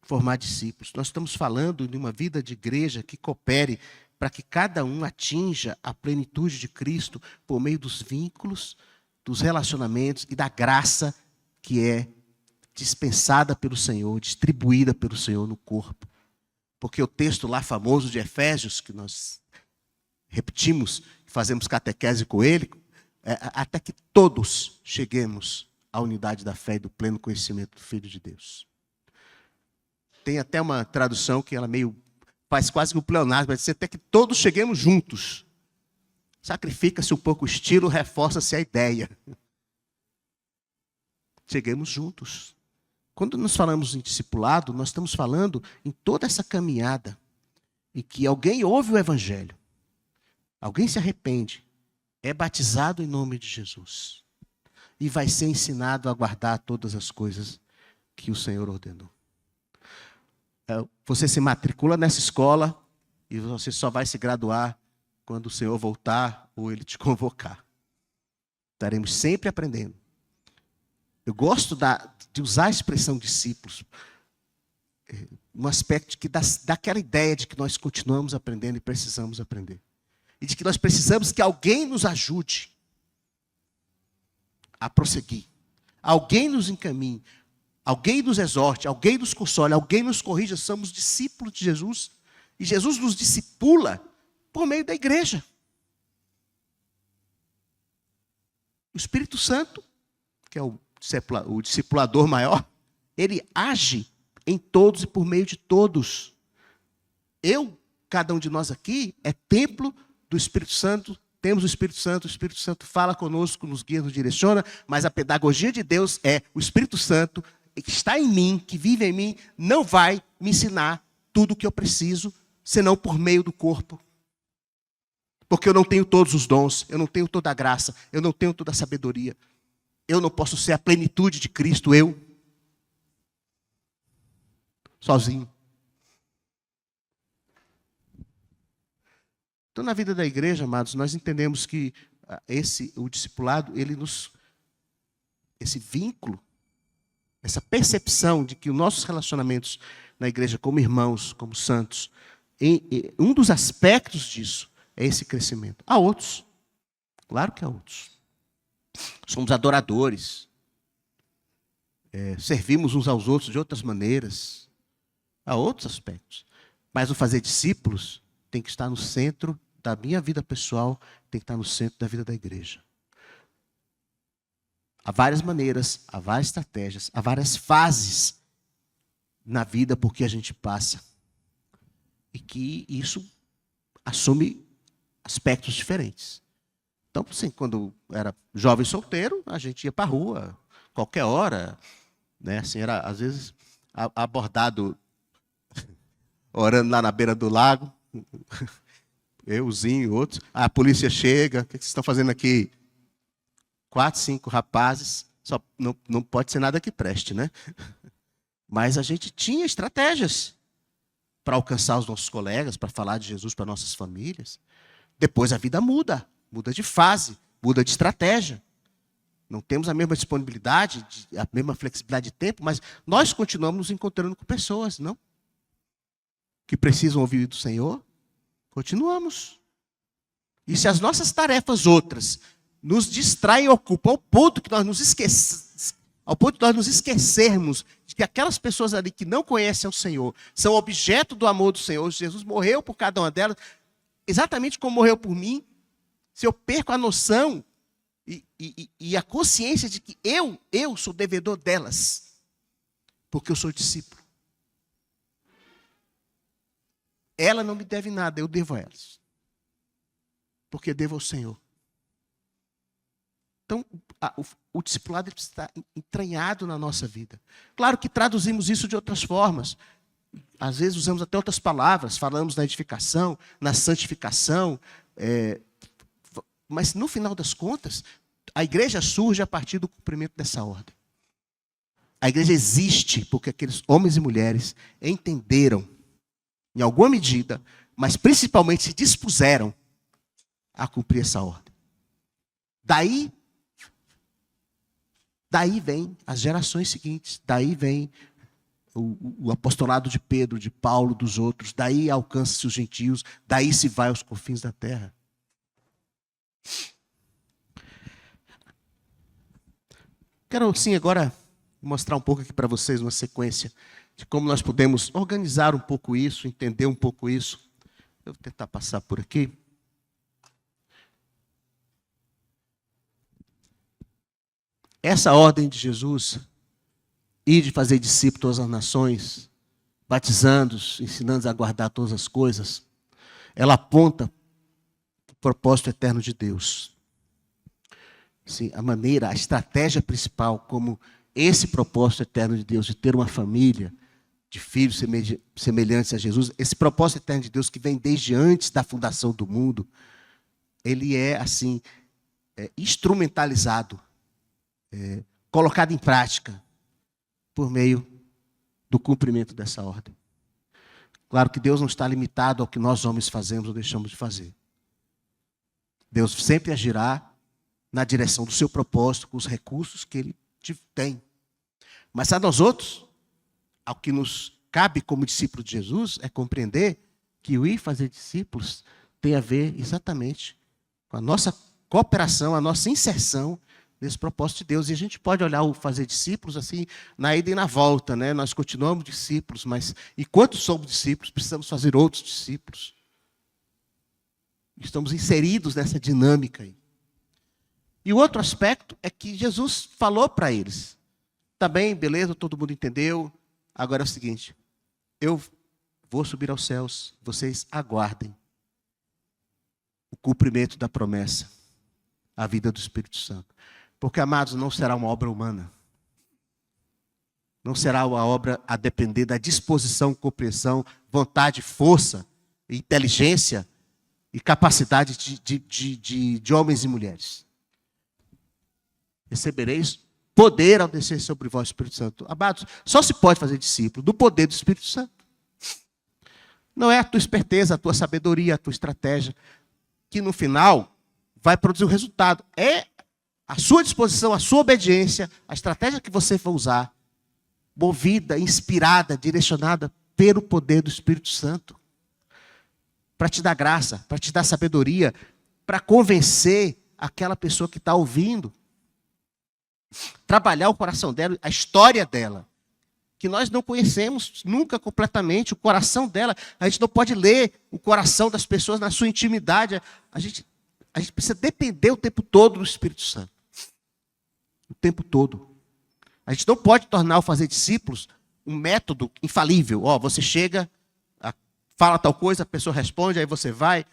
formar discípulos. Nós estamos falando de uma vida de igreja que coopere para que cada um atinja a plenitude de Cristo por meio dos vínculos, dos relacionamentos e da graça que é dispensada pelo Senhor, distribuída pelo Senhor no corpo. Porque o texto lá famoso de Efésios, que nós repetimos, fazemos catequese com ele, até que todos cheguemos à unidade da fé e do pleno conhecimento do Filho de Deus. Tem até uma tradução que ela meio faz quase que um pleonasmo, vai dizer até que todos cheguemos juntos. Sacrifica-se um pouco o estilo, reforça-se a ideia. Cheguemos juntos. Quando nós falamos em discipulado, nós estamos falando em toda essa caminhada em que alguém ouve o Evangelho, alguém se arrepende, é batizado em nome de Jesus e vai ser ensinado a guardar todas as coisas que o Senhor ordenou. Você se matricula nessa escola e você só vai se graduar quando o Senhor voltar ou Ele te convocar. Estaremos sempre aprendendo. Eu gosto de usar a expressão discípulos, um aspecto que dá aquela ideia de que nós continuamos aprendendo e precisamos aprender. E de que nós precisamos que alguém nos ajude a prosseguir. Alguém nos encaminhe, alguém nos exorte, alguém nos console, alguém nos corrija. Somos discípulos de Jesus. E Jesus nos discipula por meio da igreja. O Espírito Santo, que é o discipulador maior, ele age em todos e por meio de todos. Cada um de nós aqui, é templo do Espírito Santo, temos o Espírito Santo fala conosco, nos guia, nos direciona, mas a pedagogia de Deus é o Espírito Santo, que está em mim, que vive em mim, não vai me ensinar tudo o que eu preciso, senão por meio do corpo. Porque eu não tenho todos os dons, eu não tenho toda a graça, eu não tenho toda a sabedoria. Eu não posso ser a plenitude de Cristo, eu, sozinho. Então, na vida da igreja, amados, nós entendemos que o discipulado, esse vínculo, essa percepção de que os nossos relacionamentos na igreja como irmãos, como santos, um dos aspectos disso é esse crescimento. Há outros, claro que há outros. Somos adoradores, servimos uns aos outros de outras maneiras. Há outros aspectos. Mas o fazer discípulos tem que estar no centro da minha vida pessoal, tem que estar no centro da vida da igreja. Há várias maneiras, há várias estratégias, há várias fases na vida por que a gente passa. E que isso assume aspectos diferentes. Então, assim, quando era jovem solteiro, a gente ia para a rua, qualquer hora, né? Assim, era, às vezes, abordado, orando lá na beira do lago, euzinho, outros. A polícia chega, o que vocês estão fazendo aqui? 4, 5 rapazes, só não pode ser nada que preste, né? Mas a gente tinha estratégias para alcançar os nossos colegas, para falar de Jesus para nossas famílias. Depois a vida muda de fase, muda de estratégia. Não temos a mesma disponibilidade, a mesma flexibilidade de tempo, mas nós continuamos nos encontrando com pessoas, não? Que precisam ouvir do Senhor. Continuamos. E se as nossas tarefas outras nos distraem e ocupam ao ponto que nós nos ao ponto de nós nos esquecermos de que aquelas pessoas ali que não conhecem o Senhor são objeto do amor do Senhor. Jesus morreu por cada uma delas, exatamente como morreu por mim. Se eu perco a noção e a consciência de que eu sou devedor delas, porque eu sou discípulo. Ela não me deve nada, eu devo a elas. Porque devo ao Senhor. Então, o discipulado precisa estar entranhado na nossa vida. Claro que traduzimos isso de outras formas. Às vezes usamos até outras palavras, falamos na edificação, na santificação. Mas, no final das contas, a igreja surge a partir do cumprimento dessa ordem. A igreja existe porque aqueles homens e mulheres entenderam, em alguma medida, mas principalmente se dispuseram a cumprir essa ordem. Daí vem as gerações seguintes, daí vem o apostolado de Pedro, de Paulo, dos outros, daí alcança-se os gentios, daí se vai aos confins da terra. Quero, sim, agora mostrar um pouco aqui para vocês uma sequência de como nós podemos organizar um pouco isso, entender um pouco isso. Eu vou tentar passar por aqui. Essa ordem de Jesus, ir de fazer discípulos às nações, batizando-os, ensinando-os a guardar todas as coisas, ela aponta para o propósito eterno de Deus. Sim, a estratégia principal como esse propósito eterno de Deus, de ter uma família, de filhos semelhantes a Jesus, esse propósito eterno de Deus que vem desde antes da fundação do mundo, ele é assim, instrumentalizado, colocado em prática por meio do cumprimento dessa ordem. Claro que Deus não está limitado ao que nós homens fazemos ou deixamos de fazer. Deus sempre agirá na direção do seu propósito, com os recursos que Ele tem. Mas a nós outros, ao que nos cabe como discípulo de Jesus, é compreender que o ir fazer discípulos tem a ver exatamente com a nossa cooperação, a nossa inserção nesse propósito de Deus. E a gente pode olhar o fazer discípulos assim, na ida e na volta, né? Nós continuamos discípulos, mas enquanto somos discípulos, precisamos fazer outros discípulos. Estamos inseridos nessa dinâmica aí. E o outro aspecto é que Jesus falou para eles. Tá bem, beleza, todo mundo entendeu. Agora é o seguinte, eu vou subir aos céus, vocês aguardem o cumprimento da promessa, a vida do Espírito Santo. Porque, amados, não será uma obra humana. Não será uma obra a depender da disposição, compreensão, vontade, força, inteligência e capacidade de homens e mulheres. Recebereis poder ao descer sobre vós, Espírito Santo. Amados, só se pode fazer discípulo do poder do Espírito Santo. Não é a tua esperteza, a tua sabedoria, a tua estratégia, que no final vai produzir o resultado. É a sua disposição, a sua obediência, a estratégia que você for usar, movida, inspirada, direcionada pelo poder do Espírito Santo. Para te dar graça, para te dar sabedoria, para convencer aquela pessoa que está ouvindo. Trabalhar o coração dela, a história dela, que nós não conhecemos nunca completamente, o coração dela. A gente não pode ler o coração das pessoas na sua intimidade. A gente precisa depender o tempo todo do Espírito Santo. O tempo todo. A gente não pode tornar o fazer discípulos um método infalível. Você chega, fala tal coisa, a pessoa responde, aí você vai,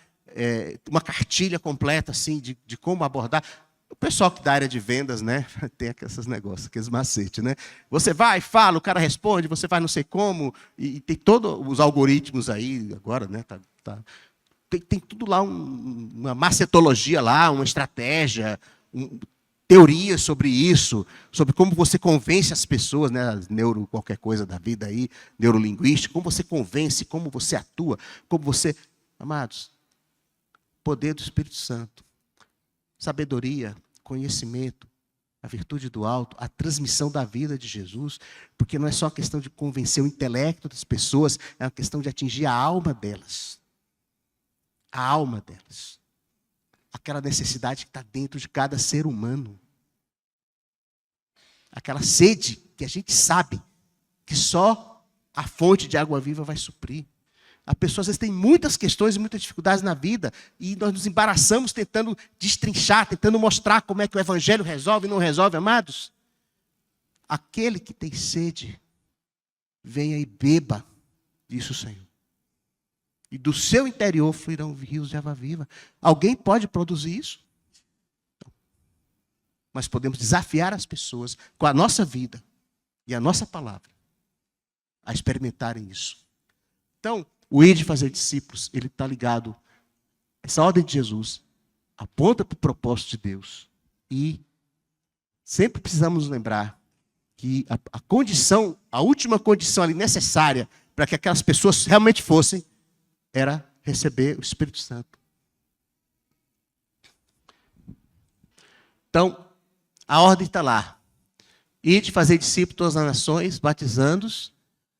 uma cartilha completa assim, de como abordar. O pessoal que da área de vendas, né, tem esses negócios, aqueles macetes, né? Você vai, fala, o cara responde, você vai não sei como, e tem todos os algoritmos aí, agora, né? Tem tudo lá, uma macetologia lá, uma estratégia, teorias sobre isso, sobre como você convence as pessoas, né? Qualquer coisa da vida aí, neurolinguística, como você convence, como você atua, como você... Amados, poder do Espírito Santo. Sabedoria, conhecimento, a virtude do alto, a transmissão da vida de Jesus, porque não é só questão de convencer o intelecto das pessoas, é uma questão de atingir a alma delas. A alma delas. Aquela necessidade que está dentro de cada ser humano. aquela sede que a gente sabe que só a fonte de água viva vai suprir. A pessoa às vezes tem muitas questões e muitas dificuldades na vida e nós nos embaraçamos tentando destrinchar, tentando mostrar como é que o evangelho resolve e não resolve, amados. Aquele que tem sede, venha e beba, disse o Senhor. E do seu interior fluirão rios de água viva. Alguém pode produzir isso? Não. Mas podemos desafiar as pessoas com a nossa vida e a nossa palavra a experimentarem isso. Então, o ir de fazer discípulos, ele está ligado, essa ordem de Jesus aponta para o propósito de Deus. E sempre precisamos lembrar que a condição, a última condição ali necessária para que aquelas pessoas realmente fossem, era receber o Espírito Santo. Então, a ordem está lá. Ir de fazer discípulos de todas as nações, batizando-os,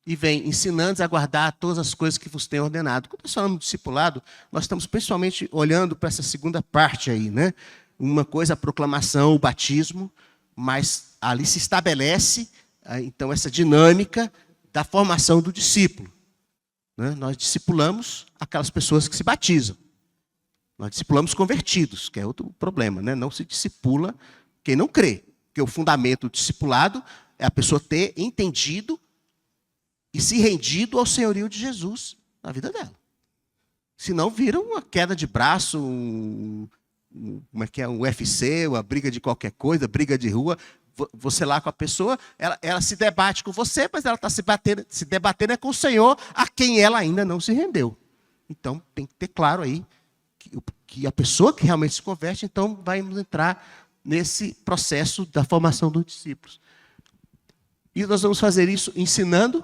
e vem ensinando-os a guardar todas as coisas que vos tenho ordenado. Quando nós falamos de discipulado, nós estamos principalmente olhando para essa segunda parte aí, né? Uma coisa, a proclamação, o batismo, mas ali se estabelece, então, essa dinâmica da formação do discípulo. Né? Nós discipulamos aquelas pessoas que se batizam. Nós discipulamos convertidos, que é outro problema, né? Não se discipula quem não crê. Porque o fundamento do discipulado é a pessoa ter entendido e se rendido ao senhorio de Jesus na vida dela. Senão vira uma queda de braço, um UFC, uma briga de qualquer coisa, briga de rua. Você lá com a pessoa, ela se debate com você, mas ela está se debatendo com o Senhor, a quem ela ainda não se rendeu. Então, tem que ter claro aí que a pessoa que realmente se converte, então, vai entrar nesse processo da formação dos discípulos. E nós vamos fazer isso ensinando,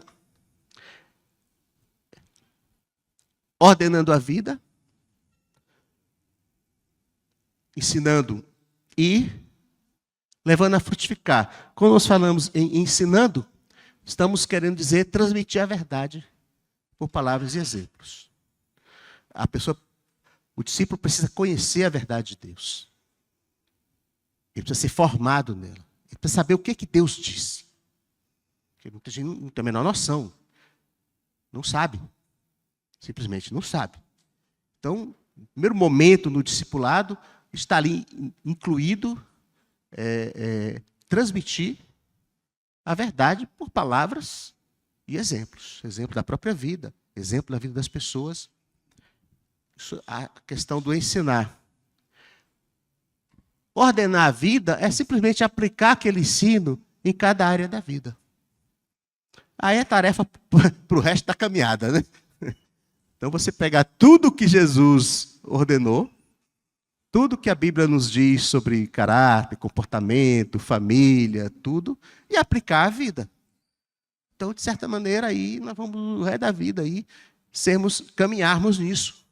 ordenando a vida, ensinando e levando a frutificar. Quando nós falamos em ensinando, estamos querendo dizer transmitir a verdade por palavras e exemplos. O discípulo precisa conhecer a verdade de Deus. Ele precisa ser formado nela. Ele precisa saber o que Deus disse. Porque muita gente não tem a menor noção. Não sabe. Simplesmente não sabe. Então, no primeiro momento no discipulado, está ali incluído transmitir a verdade por palavras e exemplos. Exemplo da própria vida, exemplo da vida das pessoas. Isso, a questão do ensinar. Ordenar a vida é simplesmente aplicar aquele ensino em cada área da vida. Aí é tarefa para o resto da caminhada, né? Então você pegar tudo que Jesus ordenou, tudo que a Bíblia nos diz sobre caráter, comportamento, família, tudo, e aplicar à vida. Então, de certa maneira, aí nós vamos, o resto da vida, aí, caminharmos nisso.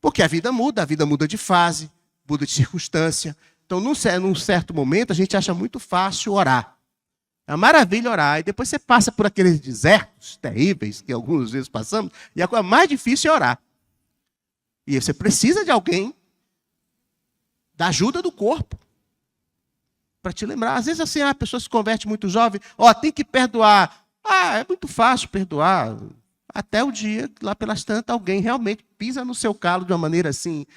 Porque a vida muda de fase, muda de circunstância. Então, num certo momento, a gente acha muito fácil orar. É uma maravilha orar. E depois você passa por aqueles desertos terríveis que algumas vezes passamos, e a coisa mais difícil é orar. E você precisa de alguém da ajuda do corpo. Para te lembrar. Às vezes assim, a pessoa se converte muito jovem, tem que perdoar. É muito fácil perdoar. Até o dia que lá pelas tantas alguém realmente pisa no seu calo de uma maneira assim,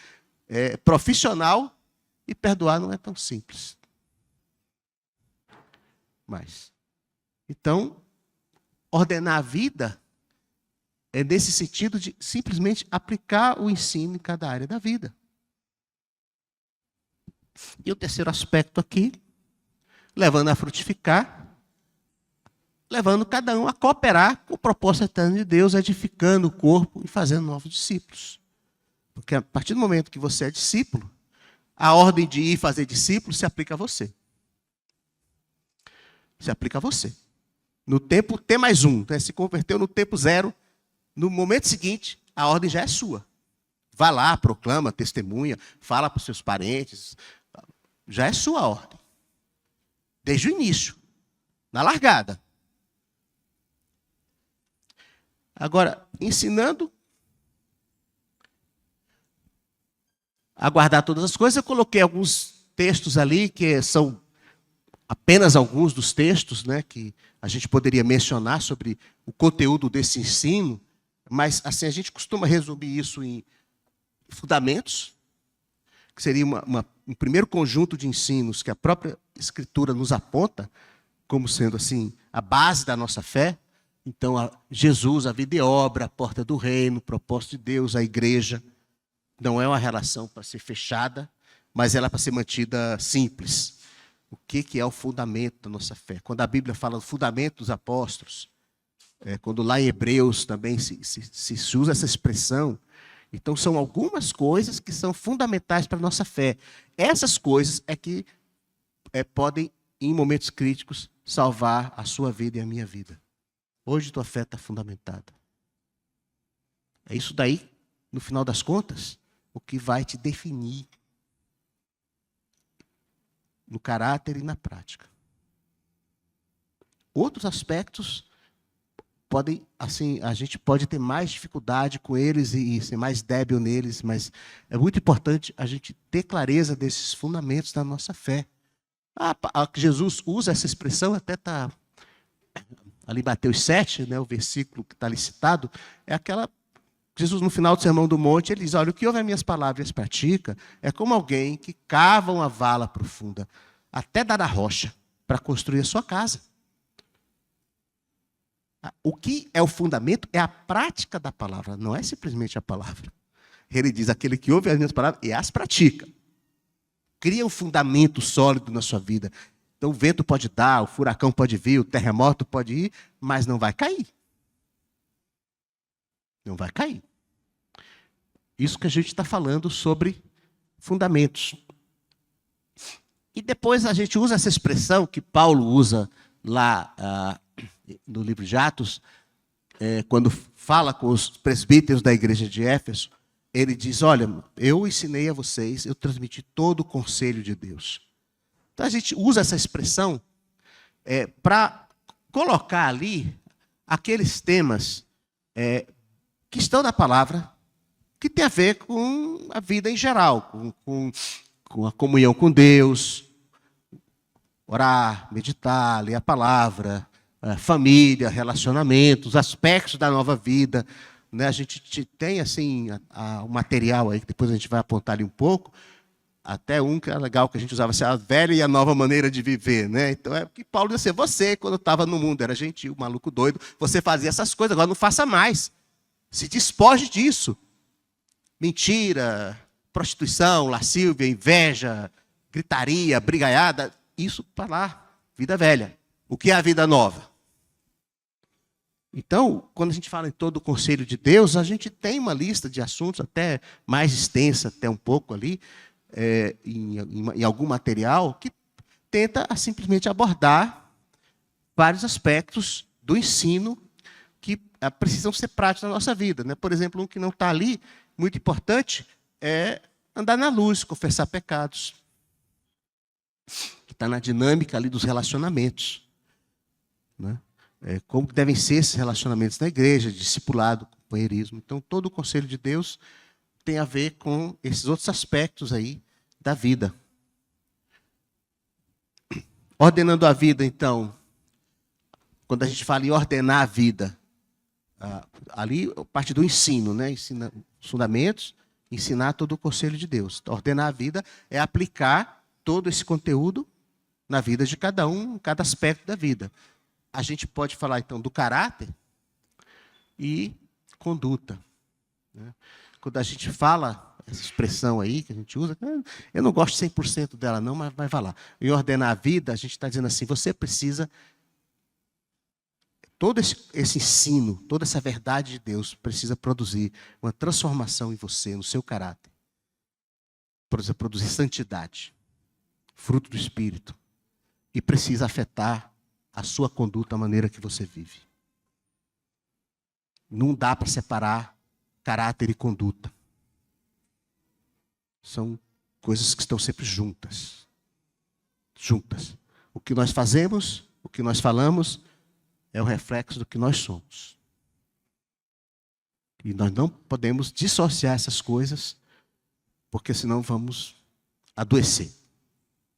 profissional, e perdoar não é tão simples. Então, ordenar a vida é nesse sentido de simplesmente aplicar o ensino em cada área da vida. E o terceiro aspecto aqui, levando a frutificar, levando cada um a cooperar com o propósito eterno de Deus, edificando o corpo e fazendo novos discípulos. Porque a partir do momento que você é discípulo, a ordem de ir fazer discípulos se aplica a você. Se aplica a você. No tempo T+1, né? Se converteu no tempo 0, no momento seguinte, a ordem já é sua. Vá lá, proclama, testemunha, fala para os seus parentes. Já é sua ordem. Desde o início, na largada. Agora, ensinando a guardar todas as coisas, eu coloquei alguns textos ali que são apenas alguns dos textos, né, que a gente poderia mencionar sobre o conteúdo desse ensino, mas assim a gente costuma resumir isso em fundamentos, que seria um primeiro conjunto de ensinos que a própria Escritura nos aponta como sendo assim a base da nossa fé. Então, Jesus, a vida e obra, a porta do reino, o propósito de Deus, a igreja, não é uma relação para ser fechada, mas ela é para ser mantida simples. O que é o fundamento da nossa fé? Quando a Bíblia fala do fundamento dos apóstolos, quando lá em Hebreus também se usa essa expressão, então são algumas coisas que são fundamentais para a nossa fé. Essas coisas é que podem, em momentos críticos, salvar a sua vida e a minha vida. Hoje tua fé está fundamentada. É isso daí, no final das contas, o que vai te definir no caráter e na prática. Outros aspectos podem, assim, a gente pode ter mais dificuldade com eles e ser mais débil neles, mas é muito importante a gente ter clareza desses fundamentos da nossa fé. Jesus usa essa expressão, até está ali em Mateus 7, né, o versículo que está ali citado, é aquela... Jesus, no final do Sermão do Monte, ele diz, olha, o que ouve as minhas palavras e as pratica é como alguém que cava uma vala profunda, até dar a rocha, para construir a sua casa. O que é o fundamento é a prática da palavra, não é simplesmente a palavra. Ele diz, aquele que ouve as minhas palavras e as pratica. Cria um fundamento sólido na sua vida. Então o vento pode dar, o furacão pode vir, o terremoto pode ir, mas não vai cair. Não vai cair. Isso que a gente está falando sobre fundamentos. E depois a gente usa essa expressão que Paulo usa lá no livro de Atos, quando fala com os presbíteros da igreja de Éfeso, ele diz, olha, eu ensinei a vocês, eu transmiti todo o conselho de Deus. Então a gente usa essa expressão para colocar ali aqueles temas que estão na palavra, que tem a ver com a vida em geral, com a comunhão com Deus, orar, meditar, ler a palavra, família, relacionamentos, aspectos da nova vida. Né? A gente tem assim um material aí, que depois a gente vai apontar ali um pouco, até um que é legal, que a gente usava assim, a velha e a nova maneira de viver. Né? Então é que Paulo disse assim, você, quando estava no mundo, era gentil, maluco, doido, você fazia essas coisas, agora não faça mais. Se despoje disso. Mentira, prostituição, lascívia, inveja, gritaria, brigaiada, isso para lá, vida velha. O que é a vida nova? Então, quando a gente fala em todo o conselho de Deus, a gente tem uma lista de assuntos, até mais extensa, até um pouco ali, em algum material, que tenta simplesmente abordar vários aspectos do ensino que precisam ser práticos na nossa vida. Né? Por exemplo, um que não está ali, muito importante, é andar na luz, confessar pecados. Que está na dinâmica ali dos relacionamentos. Né? Como devem ser esses relacionamentos na igreja, discipulado, companheirismo. Então, todo o conselho de Deus tem a ver com esses outros aspectos aí da vida. Ordenando a vida, então, quando a gente fala em ordenar a vida, ali parte do ensino, né? Ensina os fundamentos, ensinar todo o conselho de Deus. Então, ordenar a vida é aplicar todo esse conteúdo na vida de cada um, em cada aspecto da vida. A gente pode falar, então, do caráter e conduta. Né? Quando a gente fala, essa expressão aí que a gente usa, eu não gosto 100% dela não, mas vai lá. Em ordenar a vida, a gente está dizendo assim, você precisa... Todo esse ensino, toda essa verdade de Deus precisa produzir uma transformação em você, no seu caráter. Precisa produzir santidade, fruto do Espírito. E precisa afetar a sua conduta, a maneira que você vive. Não dá para separar caráter e conduta. São coisas que estão sempre juntas. Juntas. O que nós fazemos, o que nós falamos, é o reflexo do que nós somos. E nós não podemos dissociar essas coisas, porque senão vamos adoecer,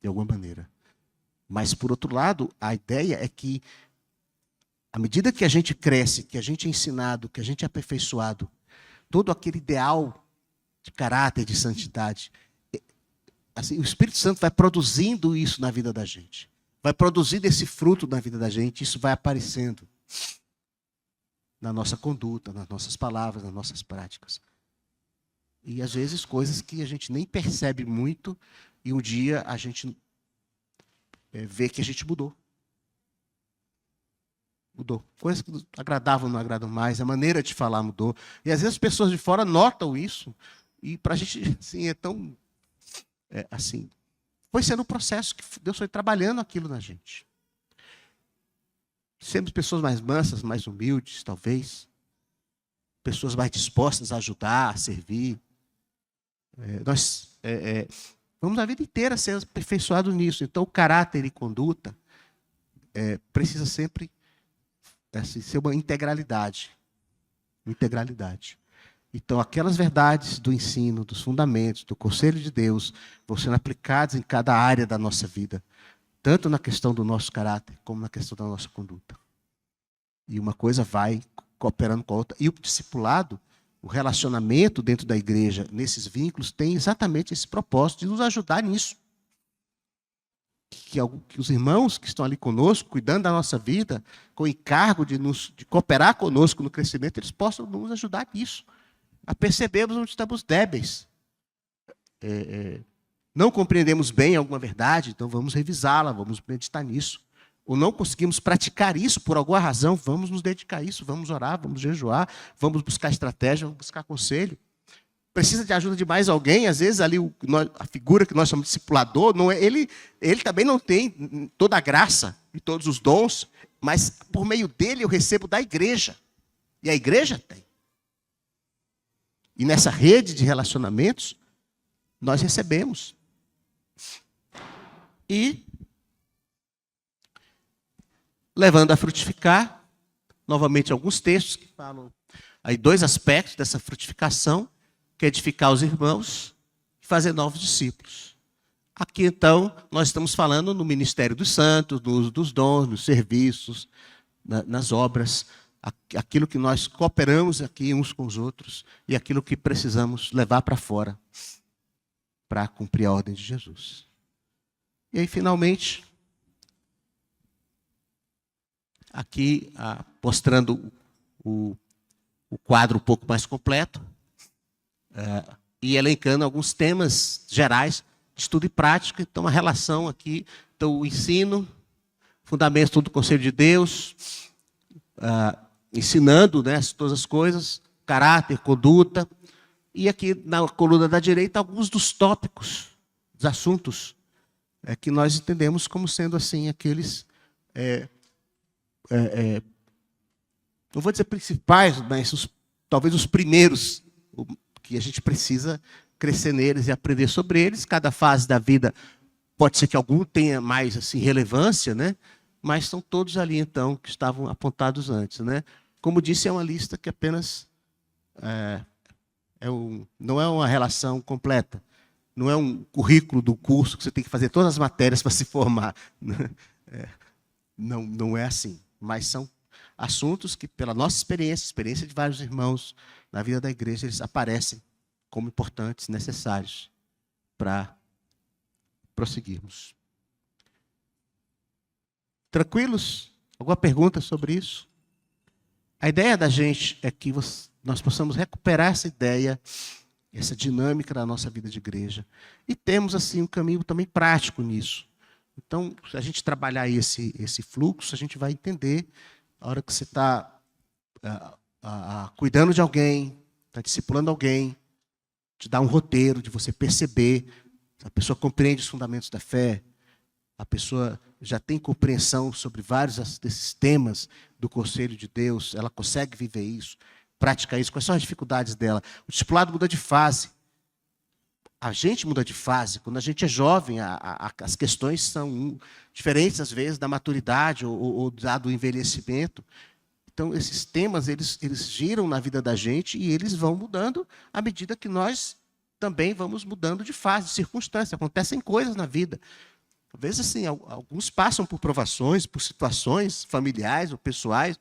de alguma maneira. Mas, por outro lado, a ideia é que, à medida que a gente cresce, que a gente é ensinado, que a gente é aperfeiçoado, todo aquele ideal de caráter, de santidade, assim, o Espírito Santo vai produzindo isso na vida da gente. Vai produzindo esse fruto na vida da gente, isso vai aparecendo na nossa conduta, nas nossas palavras, nas nossas práticas. E, às vezes, coisas que a gente nem percebe muito, e um dia a gente vê que a gente mudou. Mudou. Coisas que agradavam, não agradam mais, a maneira de falar mudou. E, às vezes, as pessoas de fora notam isso, e para a gente, assim, é tão... assim, foi sendo um processo que Deus foi trabalhando aquilo na gente. Sendo pessoas mais mansas, mais humildes, talvez. Pessoas mais dispostas a ajudar, a servir. Nós vamos a vida inteira ser aperfeiçoados nisso. Então, o caráter e conduta precisa sempre ser uma integralidade. Integralidade. Então, aquelas verdades do ensino, dos fundamentos, do conselho de Deus, vão sendo aplicadas em cada área da nossa vida. Tanto na questão do nosso caráter, como na questão da nossa conduta. E uma coisa vai cooperando com a outra. E o discipulado, o relacionamento dentro da igreja, nesses vínculos, tem exatamente esse propósito de nos ajudar nisso. Que os irmãos que estão ali conosco, cuidando da nossa vida, com o encargo de cooperar conosco no crescimento, eles possam nos ajudar nisso. A percebermos onde estamos débeis. Não compreendemos bem alguma verdade, então vamos revisá-la, vamos meditar nisso. Ou não conseguimos praticar isso por alguma razão, vamos nos dedicar a isso, vamos orar, vamos jejuar, vamos buscar estratégia, vamos buscar conselho. Precisa de ajuda de mais alguém, às vezes ali a figura que nós chamamos de discipulador, ele também não tem toda a graça e todos os dons, mas por meio dele eu recebo da igreja. E a igreja tem. E nessa rede de relacionamentos, nós recebemos. E, levando a frutificar, novamente alguns textos que falam aí 2 aspectos dessa frutificação, que é edificar os irmãos e fazer novos discípulos. Aqui, então, nós estamos falando no ministério dos santos, no uso dos dons, nos serviços, nas obras, aquilo que nós cooperamos aqui uns com os outros e aquilo que precisamos levar para fora para cumprir a ordem de Jesus. E aí, finalmente, aqui mostrando o quadro um pouco mais completo e elencando alguns temas gerais de estudo e prática. Então, a relação aqui, então, o ensino, fundamentos do Conselho de Deus, ensinando, né, todas as coisas, caráter, conduta. E aqui na coluna da direita, alguns dos tópicos, dos assuntos que nós entendemos como sendo assim aqueles, não vou dizer principais, mas talvez os primeiros que a gente precisa crescer neles e aprender sobre eles. Cada fase da vida pode ser que algum tenha mais assim relevância, né? Mas são todos ali então que estavam apontados antes, né? Como disse, é uma lista que apenas não é uma relação completa. Não é um currículo do curso que você tem que fazer todas as matérias para se formar. Não é assim. Mas são assuntos que, pela nossa experiência de vários irmãos na vida da igreja, eles aparecem como importantes, necessários para prosseguirmos. Tranquilos? Alguma pergunta sobre isso? A ideia da gente é que nós possamos recuperar essa ideia, essa dinâmica da nossa vida de igreja. E temos, assim, um caminho também prático nisso. Então, se a gente trabalhar esse fluxo, a gente vai entender a hora que você está cuidando de alguém, está discipulando alguém, te dá um roteiro de você perceber, a pessoa compreende os fundamentos da fé, a pessoa já tem compreensão sobre vários desses temas do Conselho de Deus, ela consegue viver isso, praticar isso. Quais são as dificuldades dela? O discipulado muda de fase. A gente muda de fase. Quando a gente é jovem, as questões são diferentes, às vezes, da maturidade ou do envelhecimento. Então, esses temas, eles giram na vida da gente e eles vão mudando à medida que nós também vamos mudando de fase, de circunstância. Acontecem coisas na vida. Talvez assim, alguns passam por provações, por situações familiares ou pessoais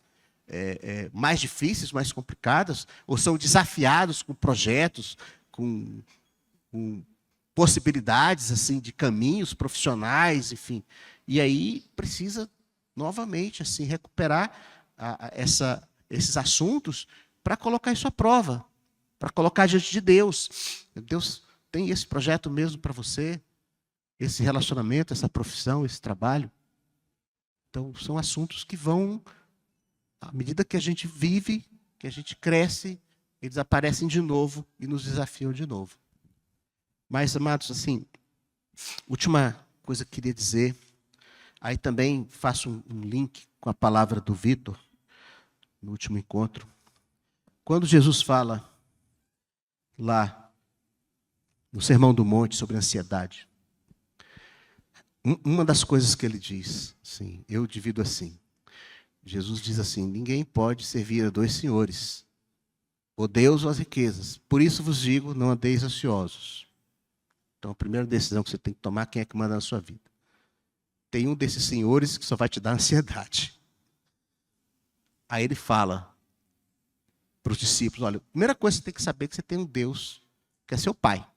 mais difíceis, mais complicadas, ou são desafiados com projetos, com possibilidades assim de caminhos profissionais, enfim. E aí precisa novamente assim recuperar esses assuntos para colocar isso à prova, para colocar diante de Deus. Deus tem esse projeto mesmo para você, esse relacionamento, essa profissão, esse trabalho. Então são assuntos que vão, à medida que a gente vive, que a gente cresce, eles aparecem de novo e nos desafiam de novo. Mas, amados, assim, última coisa que eu queria dizer, aí também faço um link com a palavra do Vitor, no último encontro. Quando Jesus fala lá no Sermão do Monte sobre ansiedade, uma das coisas que ele diz, assim, eu divido assim, Jesus diz assim: ninguém pode servir a dois senhores, ou Deus ou as riquezas. Por isso vos digo, não andeis ansiosos. Então, a primeira decisão que você tem que tomar, quem é que manda na sua vida? Tem um desses senhores que só vai te dar ansiedade. Aí ele fala para os discípulos: olha, a primeira coisa que você tem que saber é que você tem um Deus que é seu pai.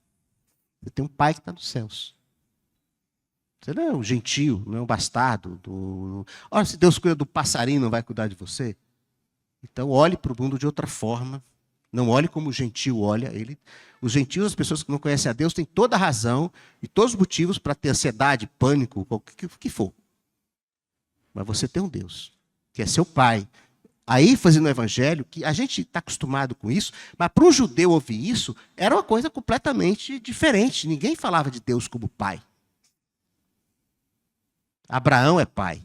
Você tem um pai que está nos céus. Você não é um gentio, não é um bastardo. Olha, se Deus cuida do passarinho, não vai cuidar de você? Então, olhe para o mundo de outra forma. Não olhe como o gentio olha. Os gentios, as pessoas que não conhecem a Deus, têm toda a razão e todos os motivos para ter ansiedade, pânico, o que for. Mas você tem um Deus, que é seu pai. A ênfase no evangelho, que a gente está acostumado com isso, mas para um judeu ouvir isso, era uma coisa completamente diferente. Ninguém falava de Deus como pai. Abraão é pai,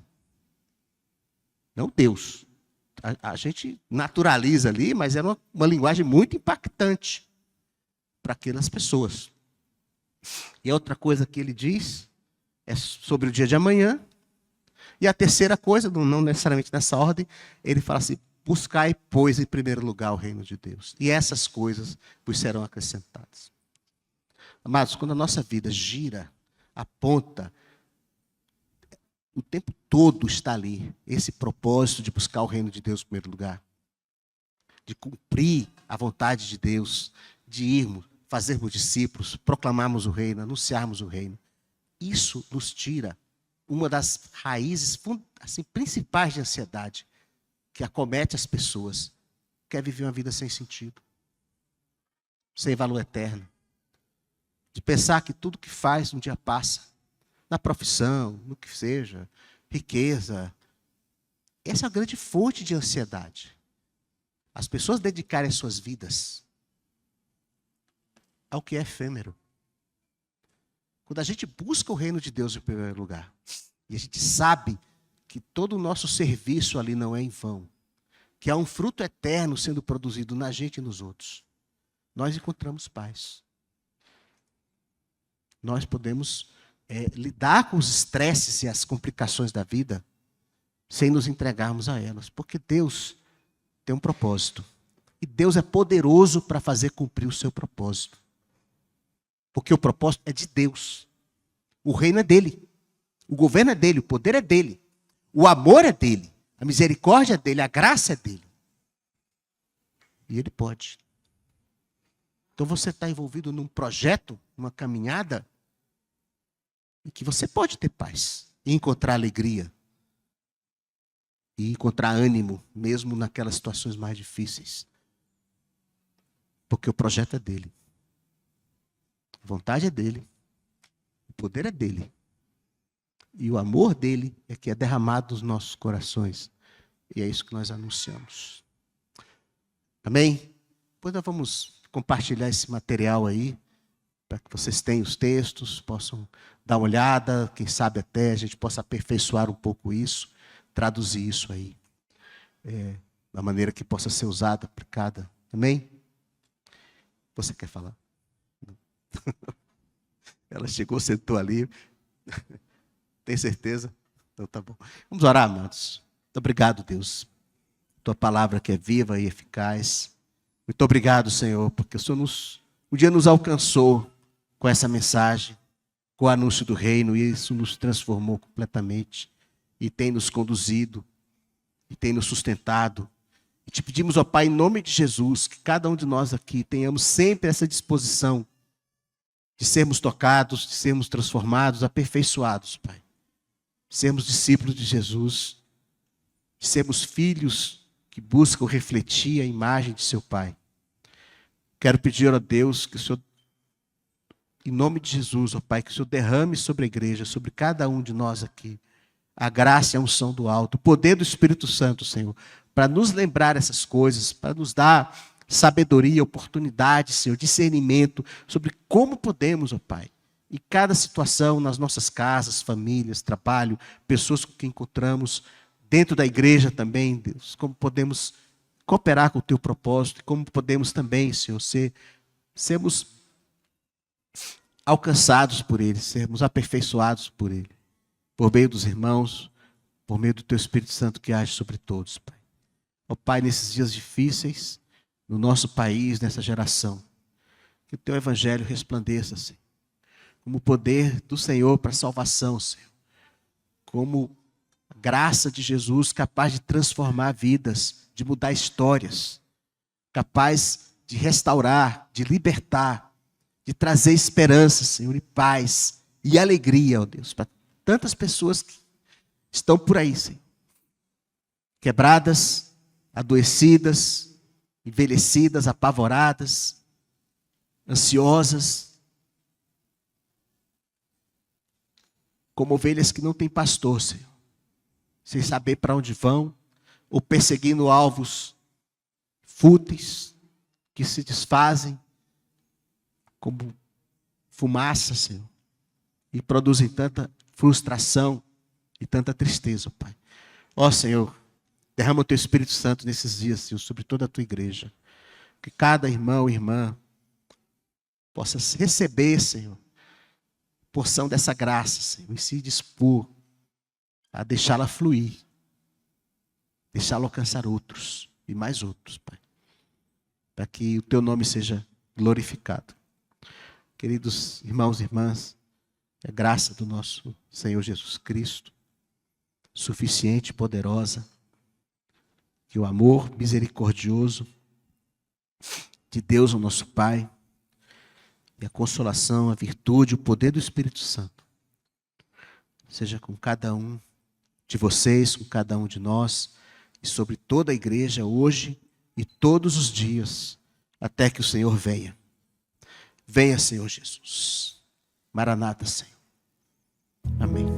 não Deus. A gente naturaliza ali, mas era uma linguagem muito impactante para aquelas pessoas. E a outra coisa que ele diz é sobre o dia de amanhã. E a terceira coisa, não necessariamente nessa ordem, ele fala assim: buscai, pois, em primeiro lugar o reino de Deus. E essas coisas vos serão acrescentadas. Amados, quando a nossa vida gira, aponta, o tempo todo está ali esse propósito de buscar o reino de Deus em primeiro lugar, de cumprir a vontade de Deus, de irmos, fazermos discípulos, proclamarmos o reino, anunciarmos o reino. Isso nos tira uma das raízes assim, principais de ansiedade que acomete as pessoas, que é viver uma vida sem sentido, sem valor eterno, de pensar que tudo que faz um dia passa, na profissão, no que seja, riqueza. Essa é a grande fonte de ansiedade. As pessoas dedicarem as suas vidas ao que é efêmero. Quando a gente busca o reino de Deus em primeiro lugar, e a gente sabe que todo o nosso serviço ali não é em vão, que há um fruto eterno sendo produzido na gente e nos outros, nós encontramos paz. Nós podemos lidar com os estresses e as complicações da vida sem nos entregarmos a elas, porque Deus tem um propósito. E Deus é poderoso para fazer cumprir o seu propósito. Porque o propósito é de Deus. O reino é dele. O governo é dele, o poder é dele. O amor é dele. A misericórdia é dele, a graça é dele. E ele pode. Então você está envolvido num projeto, numa caminhada, em que você pode ter paz, e encontrar alegria, e encontrar ânimo, mesmo naquelas situações mais difíceis. Porque o projeto é dele. A vontade é dele. O poder é dele. E o amor dele é que é derramado nos nossos corações. E é isso que nós anunciamos. Amém? Depois nós vamos compartilhar esse material aí, para que vocês tenham os textos, possam dar uma olhada, quem sabe até a gente possa aperfeiçoar um pouco isso, traduzir isso aí, da maneira que possa ser usada, aplicada. Amém? Você quer falar? Ela chegou, sentou ali. Tem certeza? Então tá bom. Vamos orar, amados. Muito obrigado, Deus. Tua palavra que é viva e eficaz. Muito obrigado, Senhor, porque o Senhor um dia nos alcançou com essa mensagem. com o anúncio do reino, e isso nos transformou completamente e tem nos conduzido e tem nos sustentado. E te pedimos, ó Pai, em nome de Jesus, que cada um de nós aqui tenhamos sempre essa disposição de sermos tocados, de sermos transformados, aperfeiçoados, Pai. De sermos discípulos de Jesus, de sermos filhos que buscam refletir a imagem de seu Pai. Quero pedir a Deus que o Senhor, em nome de Jesus, ó Pai, que o Senhor derrame sobre a igreja, sobre cada um de nós aqui, a graça e a unção do alto, o poder do Espírito Santo, Senhor, para nos lembrar essas coisas, para nos dar sabedoria, oportunidade, Senhor, discernimento sobre como podemos, ó Pai, em cada situação, nas nossas casas, famílias, trabalho, pessoas com quem encontramos, dentro da igreja também, Deus, como podemos cooperar com o Teu propósito, como podemos também, Senhor, sermos alcançados por Ele, sermos aperfeiçoados por Ele, por meio dos irmãos, por meio do Teu Espírito Santo que age sobre todos, Pai. Ó Pai, nesses dias difíceis, no nosso país, nessa geração, que o Teu Evangelho resplandeça, Senhor, como o poder do Senhor para a salvação, Senhor, como a graça de Jesus capaz de transformar vidas, de mudar histórias, capaz de restaurar, de libertar, de trazer esperança, Senhor, e paz e alegria, ó Deus, para tantas pessoas que estão por aí, Senhor, quebradas, adoecidas, envelhecidas, apavoradas, ansiosas, como ovelhas que não têm pastor, Senhor, sem saber para onde vão, ou perseguindo alvos fúteis, que se desfazem como fumaça, Senhor, e produzem tanta frustração e tanta tristeza, Pai. Ó Senhor, derrama o Teu Espírito Santo nesses dias, Senhor, sobre toda a Tua igreja. Que cada irmão e irmã possa receber, Senhor, porção dessa graça, Senhor, e se dispor a deixá-la fluir, deixá-la alcançar outros e mais outros, Pai, para que o Teu nome seja glorificado. Queridos irmãos e irmãs, a graça do nosso Senhor Jesus Cristo, suficiente e poderosa, que o amor misericordioso de Deus, o nosso Pai, e a consolação, a virtude, o poder do Espírito Santo, seja com cada um de vocês, com cada um de nós, e sobre toda a igreja, hoje e todos os dias, até que o Senhor venha. Venha, Senhor Jesus. Maranata, Senhor. Amém.